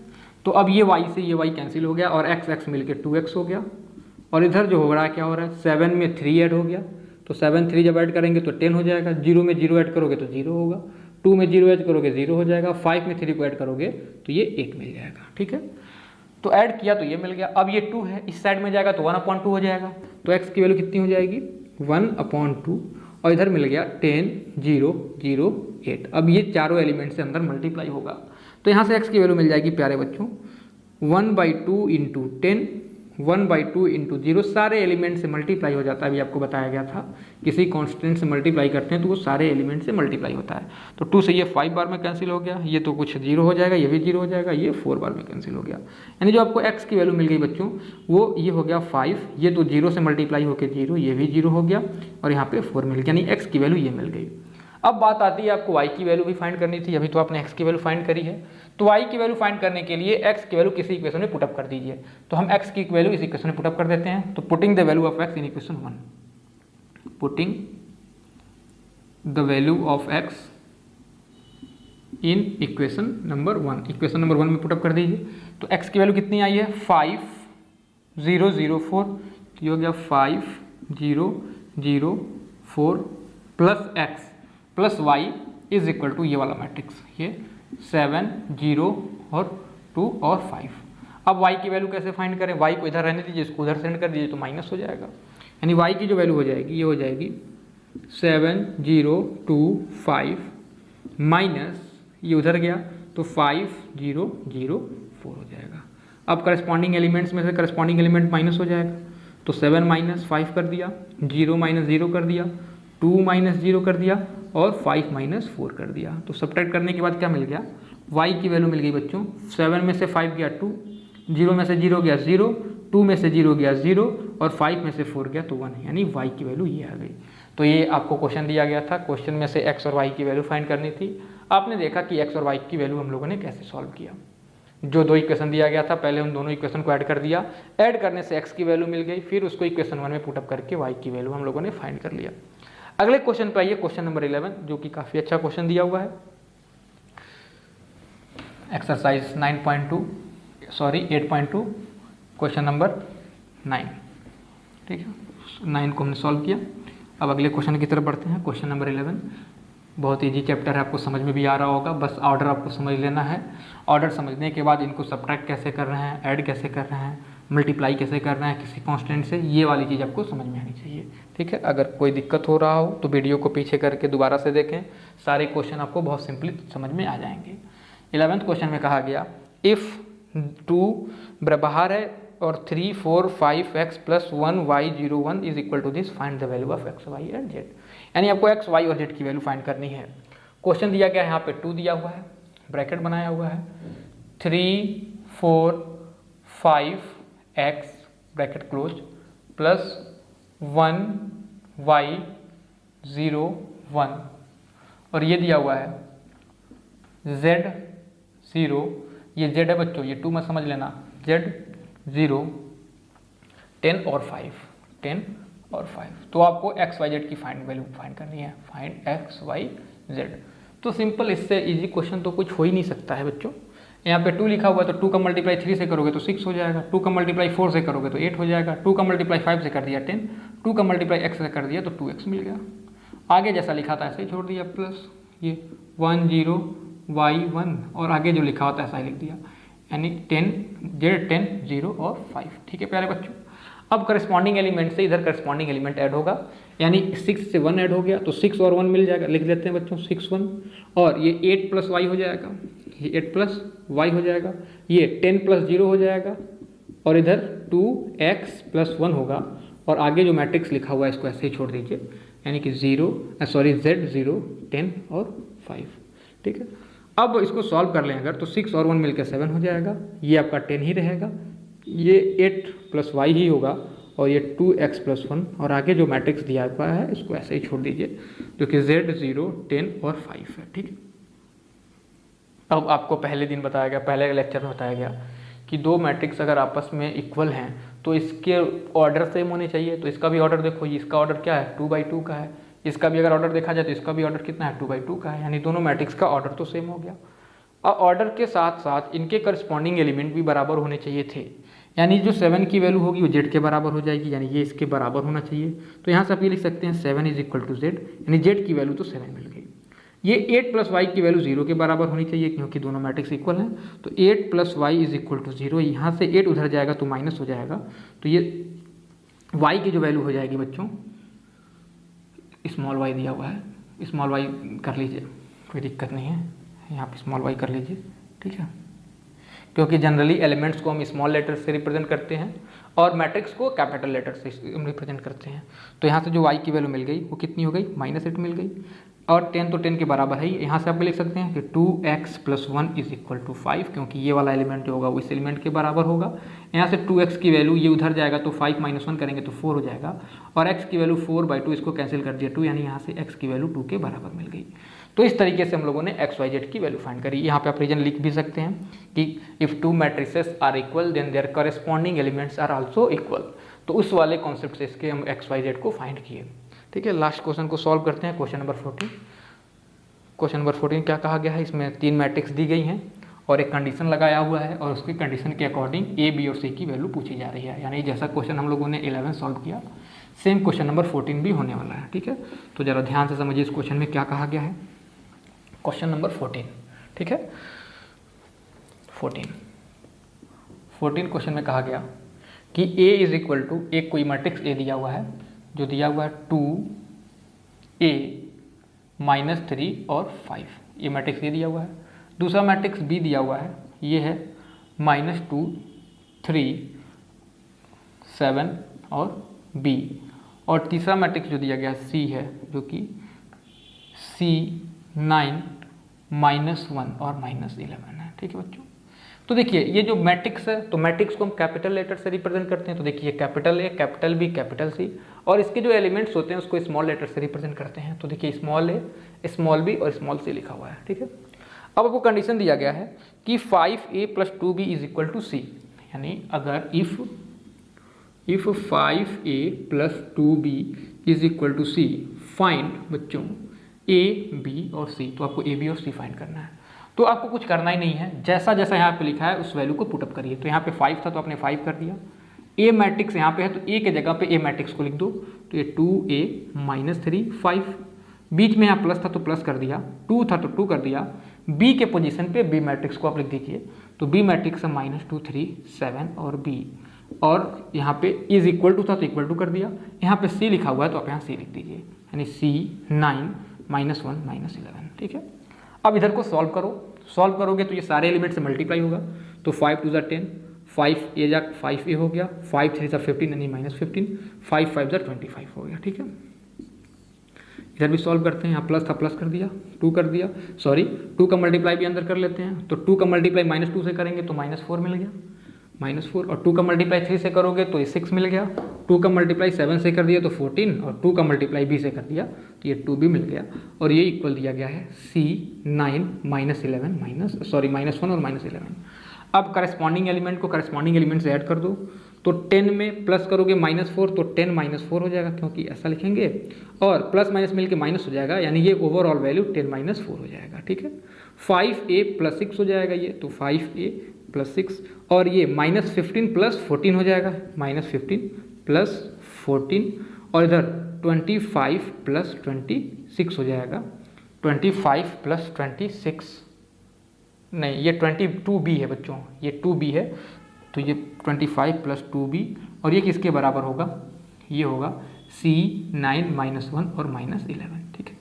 तो अब ये y से ये y कैंसिल हो गया और x मिलके 2x हो गया, और इधर जो हो रहा है क्या हो रहा है, 7 में 3 ऐड हो गया, तो 7 3 जब ऐड करेंगे तो 10 हो जाएगा, 0 में 0 ऐड करोगे तो 0 होगा, 2 में 0 ऐड करोगे 0 हो जाएगा, 5 में 3 को ऐड करोगे तो ये 1 मिल जाएगा, ठीक है। तो ऐड किया तो ये मिल गया। अब ये 2 है, इस साइड में जाएगा तो 1/2 हो जाएगा, तो x की वैल्यू कितनी हो जाएगी 1/2, और इधर मिल गया 10 0 0 8। अब ये चारों एलिमेंट से अंदर मल्टीप्लाई होगा, तो यहाँ से x की वैल्यू मिल जाएगी प्यारे बच्चों 1/2 इंटू 10, 1/2 इंटू 0, सारे एलिमेंट से मल्टीप्लाई हो जाता है। अभी आपको बताया गया था किसी कांस्टेंट से मल्टीप्लाई करते हैं तो वो सारे एलिमेंट से मल्टीप्लाई होता है। तो 2 से ये 5 बार में कैंसिल हो गया, ये तो कुछ 0 हो जाएगा, ये भी 0 हो जाएगा, ये 4 बार में कैंसिल हो गया। यानी जो आपको x की वैल्यू मिल गई बच्चों वो ये हो गया 5, ये तो 0 से मल्टीप्लाई होकर 0, ये भी 0 हो गया, और यहाँ पे 4 मिल गया, यानी x की वैल्यू ये मिल गई। अब बात आती है आपको y की वैल्यू भी फाइंड करनी थी। अभी तो आपने x की वैल्यू फाइंड करी है, तो y की वैल्यू फाइंड करने के लिए x की वैल्यू किसी इक्वेशन में पुटअप कर दीजिए। तो हम x की वैल्यू इस इक्वेशन में पुटअप कर देते हैं। तो putting the value of x in equation 1, putting the value of x in equation number 1, equation number 1 में पुटअप कर दीजिए। तो x की वैल्यू कितनी आई है 5 0 0 4, ये हो गया 5 0 0 4 प्लस x प्लस y इज इक्वल टू ये वाला मैट्रिक्स, ये 7 0 और 2 और 5। अब y की वैल्यू कैसे फाइंड करें, y को इधर रहने दीजिए, इसको उधर सेंड कर दीजिए तो माइनस हो जाएगा, यानी y की जो वैल्यू हो जाएगी ये हो जाएगी 7 0 2 5 माइनस ये उधर गया तो 5 0 0 4 हो जाएगा। अब करस्पॉन्डिंग एलिमेंट्स में से करस्पॉन्डिंग एलिमेंट माइनस हो जाएगा, तो 7 माइनस 5 कर दिया, 0 माइनस 0 कर दिया, 2 माइनस 0 कर दिया, और 5 माइनस 4 कर दिया। तो सब्ट्रैक्ट करने के बाद क्या मिल गया, y की वैल्यू मिल गई बच्चों 7 में से 5 गया 2, 0 में से 0 गया 0, 2 में से 0 गया 0, और 5 में से 4 गया तो 1, यानी y की वैल्यू ये आ गई। तो ये आपको क्वेश्चन दिया गया था, क्वेश्चन में से x और y की वैल्यू फाइंड करनी थी। आपने देखा कि x और y की वैल्यू हम लोगों ने कैसे सॉल्व किया। जो दो इक्वेशन दिया गया था पहले उन दोनों इक्वेशन को ऐड कर दिया, ऐड करने से x की वैल्यू मिल गई, फिर उसको इक्वेशन 1 में पुटअप करके y की वैल्यू हम लोगों ने फाइंड कर लिया। अगले क्वेश्चन पे आइए, क्वेश्चन नंबर 11, जो कि काफ़ी अच्छा क्वेश्चन दिया हुआ है। एक्सरसाइज 8.2 क्वेश्चन नंबर 9, ठीक है। 9 को हमने सॉल्व किया। अब अगले क्वेश्चन की तरफ बढ़ते हैं। क्वेश्चन नंबर 11 बहुत ईजी चैप्टर है, आपको समझ में भी आ रहा होगा, बस ऑर्डर आपको समझ लेना है। ऑर्डर समझने के बाद इनको सब्ट्रैक्ट कैसे कर रहे हैं, ऐड कैसे कर रहे हैं, मल्टीप्लाई कैसे कर रहे हैं किसी कांस्टेंट से, ये वाली चीज़ आपको समझ में आनी चाहिए, ठीक है। अगर कोई दिक्कत हो रहा हो तो वीडियो को पीछे करके दोबारा से देखें, सारे क्वेश्चन आपको बहुत सिंपली समझ में आ जाएंगे। 11th क्वेश्चन में कहा गया इफ़ 2 बाहर है और 3 4 5 x plus 1 y 0 1 is equal to this, find the value of x y and z। यानी आपको x y और z की वैल्यू फाइंड करनी है। क्वेश्चन दिया गया है, यहाँ पे 2 दिया हुआ है, ब्रैकेट बनाया हुआ है, 3 4 5 x bracket close plus 1 y 0 1, और ये दिया हुआ है z 0, ये z है बच्चों, ये 2 मत समझ लेना, z 0 10 और 5, 10 और 5। तो आपको एक्स वाई जेड की वैल्यू फाइंड करनी है, फाइंड एक्स वाई जेड। तो सिंपल, इससे इजी क्वेश्चन तो कुछ हो ही नहीं सकता है बच्चों। यहाँ पे 2 लिखा हुआ है तो 2 का मल्टीप्लाई 3 से करोगे तो 6 हो जाएगा, 2 का मल्टीप्लाई 4 से करोगे तो 8 हो जाएगा, 2 का मल्टीप्लाई 5 से कर दिया 10, 2 का मल्टीप्लाई x से कर दिया तो 2x मिल गया। आगे जैसा लिखा था ऐसे ही छोड़ दिया, प्लस ये 1 0 y 1 और आगे जो लिखा होता है ऐसा ही लिख दिया, यानी 10 z 10 0 और 5। ठीक है प्यारे बच्चों। अब करस्पॉन्डिंग एलिमेंट से इधर करस्पॉन्डिंग एलिमेंट ऐड होगा, यानी 6 से 1 ऐड हो गया तो 6 और 1 मिल जाएगा, लिख देते हैं बच्चों 6 1, और ये 8 प्लस y हो जाएगा, ये 8 प्लस y हो जाएगा, ये 10 प्लस 0 हो जाएगा, और इधर 2x प्लस 1 होगा, और आगे जो मैट्रिक्स लिखा हुआ है इसको ऐसे ही छोड़ दीजिए, यानी कि z 0 10 और 5। ठीक है, अब इसको सॉल्व कर लें अगर तो 6 और 1 मिलकर 7 हो जाएगा, ये आपका 10 ही रहेगा, ये 8 प्लस y ही होगा, और ये 2x प्लस 1, और आगे जो मैट्रिक्स दिया हुआ है इसको ऐसे ही छोड़ दीजिए, जो कि z 0 10 और 5 है। ठीक है, अब आपको पहले दिन बताया गया, पहले लेक्चर में बताया गया कि दो मैट्रिक्स अगर आपस में इक्वल हैं तो इसके ऑर्डर सेम होने चाहिए। तो इसका भी ऑर्डर देखो, इसका ऑर्डर क्या है 2/2 का है, इसका भी अगर ऑर्डर देखा जाए तो इसका भी ऑर्डर कितना है 2/2 का है, यानी दोनों मैट्रिक्स का ऑर्डर तो सेम हो गया। और ऑर्डर के साथ साथ इनके करस्पॉन्डिंग एलिमेंट भी बराबर होने चाहिए थे, यानी जो 7 की वैल्यू होगी वो z के बराबर हो जाएगी, यानी ये इसके बराबर होना चाहिए। तो यहाँ से आप ये लिख सकते हैं 7 = z, यानी z की वैल्यू तो 7 मिल गई। ये 8 प्लस y की वैल्यू 0 के बराबर होनी चाहिए, क्योंकि दोनों मैट्रिक्स इक्वल हैं। तो 8 प्लस y = 0, यहाँ से 8 उधर जाएगा तो माइनस हो जाएगा, तो ये y की जो वैल्यू हो जाएगी बच्चों, स्मॉल y दिया हुआ है, स्मॉल y कर लीजिए, कोई दिक्कत नहीं है, यहाँ पे स्मॉल y कर लीजिए। ठीक है, क्योंकि जनरली एलिमेंट्स को हम स्मॉल लेटर से रिप्रेजेंट करते हैं और मैट्रिक्स को कैपिटल लेटर से रिप्रेजेंट करते हैं। तो यहाँ से जो y की वैल्यू मिल गई वो कितनी हो गई, -8 मिल गई, और 10 तो 10 के बराबर है ही। यहाँ से आप लिख सकते हैं कि 2x + 1 = 5, क्योंकि ये वाला एलिमेंट जो होगा वो इस एलिमेंट के बराबर होगा। यहाँ से 2x की वैल्यू ये उधर जाएगा तो 5 - 1 करेंगे तो 4 हो जाएगा, और x की वैल्यू 4/2, इसको कैंसिल कर दिया 2, यानी यहाँ से x की वैल्यू 2 के बराबर मिल गई। तो इस तरीके से हम लोगों ने x y z की वैल्यू फाइंड करी। यहाँ पे आप रीजन लिख भी सकते हैं कि if 2 matrices are equal then their corresponding elements are also equal. तो उस वाले कॉन्सेप्ट से इसके हम x y z को फाइंड किए। ठीक है, लास्ट क्वेश्चन को सॉल्व करते हैं, क्वेश्चन नंबर 14। क्वेश्चन नंबर 14 क्या कहा गया है, इसमें 3 मैट्रिक्स दी गई हैं और एक कंडीशन लगाया हुआ है, और उसकी कंडीशन के अकॉर्डिंग a, b और c की वैल्यू पूछी जा रही है। यानी जैसा क्वेश्चन हम लोगों ने 11 सॉल्व किया, सेम क्वेश्चन नंबर 14 भी होने वाला है। ठीक है, तो ज़रा ध्यान से समझिए इस क्वेश्चन में क्या कहा गया है। क्वेश्चन नंबर 14, ठीक है, 14 क्वेश्चन में कहा गया कि a = एक कोई मैट्रिक्स a दिया हुआ है, जो दिया हुआ है 2a -3 और 5, ये मैट्रिक्स ये दिया हुआ है। दूसरा मैट्रिक्स b दिया हुआ है, ये है -2 3 7 और b, और तीसरा मैट्रिक्स जो दिया गया c है, जो कि c 9 -1 और -11 है। ठीक है बच्चों, तो देखिए ये जो मैट्रिक्स है, तो मैट्रिक्स को हम कैपिटल लेटर से रिप्रेजेंट करते हैं। तो देखिए capital A, capital B, capital C, और इसके जो एलिमेंट्स होते हैं उसको स्मॉल लेटर से रिप्रेजेंट करते हैं। तो देखिए स्मॉल a, स्मॉल b और स्मॉल c लिखा हुआ है। ठीक है, अब आपको कंडीशन दिया गया है कि 5a + 2b = c, यानी अगर if 5a + 2b = c, find बच्चों a, b और c। तो आपको a, b और c फाइंड करना है। तो आपको कुछ करना ही नहीं है, जैसा जैसा यहाँ पे लिखा है उस वैल्यू को पुटअप करिए। तो यहाँ पे 5 था तो आपने 5 कर दिया, a मैट्रिक्स यहाँ पे है तो a के जगह पे a मैट्रिक्स को लिख दो। तो ये 2a -3 5, बीच में यहाँ प्लस था तो प्लस कर दिया, 2 था तो 2 कर दिया, b के पोजीशन पे b मैट्रिक्स को आप लिख दीजिए। तो b मैट्रिक्स है -2 3 7 और b, और यहाँ पे = था तो = कर दिया, यहाँ पे c लिखा हुआ है तो आप यहाँ c लिख दीजिए, यानी c 9 -1 -11। ठीक है, अब इधर को सॉल्व करो, सॉल्व करोगे तो ये सारे एलिमेंट से मल्टीप्लाई होगा। तो 5 × 2 = 10, 5a हो गया, 5 3 = 15 यानी -15, 5 5 = 25 हो गया। ठीक है, इधर भी सॉल्व करते हैं, यहाँ प्लस था प्लस कर दिया, 2 कर दिया, सॉरी 2 का मल्टीप्लाई भी अंदर कर लेते हैं। तो 2 का मल्टीप्लाई -2 से करेंगे तो -4 मिल गया, -4, और 2 का मल्टीप्लाई 3 से करोगे तो ये 6 मिल गया, 2 का मल्टीप्लाई 7 से कर दिया तो 14, और 2 का मल्टीप्लाई b से कर दिया तो ये 2b मिल गया, और ये इक्वल दिया गया है c 9 -1 और -11। अब करस्पॉन्डिंग एलिमेंट को करस्पॉन्डिंग एलिमेंट से ऐड कर दो, तो 10 में प्लस करोगे -4 तो 10 -4 हो जाएगा, क्योंकि ऐसा लिखेंगे, और प्लस माइनस मिलके माइनस हो जाएगा, यानी ये ओवरऑल वैल्यू 10 -4 हो जाएगा। ठीक है, 5a + 6 हो जाएगा ये, तो 5a + 6, और ये -15 + 14 हो जाएगा, -15 + 14, और इधर 25 + 26 हो जाएगा, 25 + 26 नहीं, ये 22b है बच्चों, ये 2b है, तो ये 25 + 2b, और ये किसके बराबर होगा, ये होगा C9 -1 और -11। ठीक है,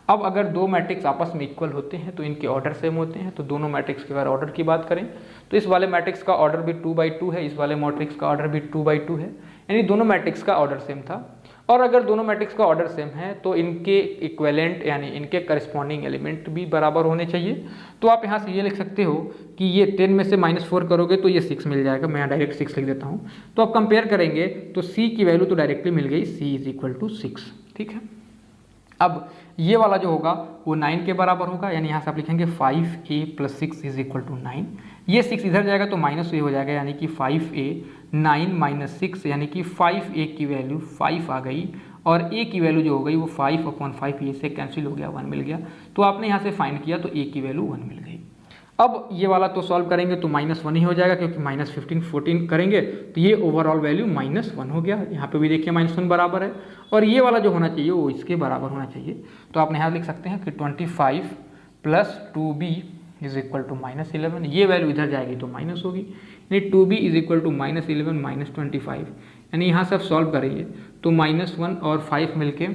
अब अगर दो मैट्रिक्स आपस में इक्वल होते हैं तो इनके ऑर्डर सेम होते हैं। तो दोनों मैट्रिक्स के अगर ऑर्डर की बात करें तो इस वाले मैट्रिक्स का ऑर्डर भी 2/2 है, इस वाले मैट्रिक्स का ऑर्डर भी 2/2 है, यानी दोनों मैट्रिक्स का ऑर्डर सेम था। और अगर दोनों मैट्रिक्स का ऑर्डर सेम है तो इनके इक्विवेलेंट यानी इनके करस्पॉन्डिंग एलिमेंट भी बराबर होने चाहिए। तो आप यहाँ से ये लिख सकते हो कि ये 10 में से -4 करोगे तो ये 6 मिल जाएगा, मैं यहाँ डायरेक्ट 6 लिख देता हूँ। तो आप कंपेयर करेंगे तो C की वैल्यू तो डायरेक्टली मिल गई, C = 6। ठीक है, अब ये वाला जो होगा वो 9 के बराबर होगा, यानी यहाँ से आप लिखेंगे 5a + 6 = 9। ये 6 इधर जाएगा तो -a हो जाएगा, यानी कि 5a 9 - 6, यानी कि 5a की वैल्यू 5 आ गई, और a की वैल्यू जो हो गई वो 5/5, ये से कैंसिल हो गया, 1 मिल गया। तो आपने यहाँ से फाइंड किया तो a की वैल्यू 1 मिल गई। अब ये वाला तो सॉल्व करेंगे तो -1 ही हो जाएगा, क्योंकि -15 14 करेंगे तो ये ओवरऑल वैल्यू -1 हो गया। यहाँ पे भी देखिए -1 बराबर है, और ये वाला जो होना चाहिए वो इसके बराबर होना चाहिए। तो आप यहाँ लिख सकते हैं कि 25 + 2b = -11, ये वैल्यू इधर जाएगी तो माइनस होगी, यानी 2b = -11 - 25, यानी यहाँ से आप सॉल्व करेंगे तो -1 और 5 मिलके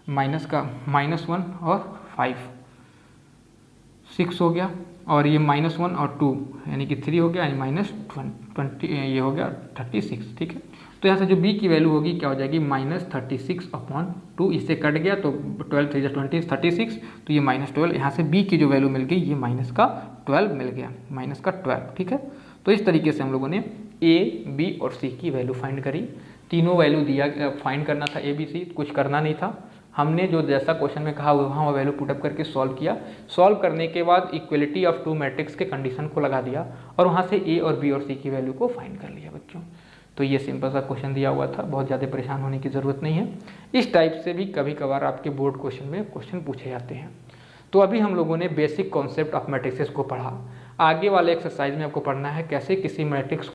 माइनस का -1 और 5 6 हो गया, और ये -1 और 2 यानी कि 3 हो गया, यानी -20 ये हो गया 36। ठीक है, तो यहाँ से जो b की वैल्यू होगी क्या हो जाएगी, -36/2, इससे कट गया तो 12 3 20 36, तो ये -12, यहाँ से b की जो वैल्यू मिल गई ये -12 मिल गया, -12। ठीक है, तो इस तरीके से हम लोगों ने a, b और c की वैल्यू फाइंड करी। तीनों वैल्यू दिया, फाइंड करना था a, b, c, कुछ करना नहीं था, हमने जो जैसा क्वेश्चन में कहा वहाँ वो वैल्यू पुटअप करके सॉल्व किया। सॉल्व करने के बाद इक्वलिटी ऑफ टू मैट्रिक्स के कंडीशन को लगा दिया, और वहाँ से a और b और c की वैल्यू को फाइंड कर लिया बच्चों। तो ये सिंपल सा क्वेश्चन दिया हुआ था, बहुत ज़्यादा परेशान होने की ज़रूरत नहीं है। इस टाइप से भी कभी कभार आपके बोर्ड क्वेश्चन में क्वेश्चन पूछे जाते हैं। तो अभी हम लोगों ने बेसिक कॉन्सेप्ट ऑफ मैट्रिक्सेस को पढ़ा। आगे वाले एक्सरसाइज में आपको पढ़ना है कैसे किसी मैट्रिक्स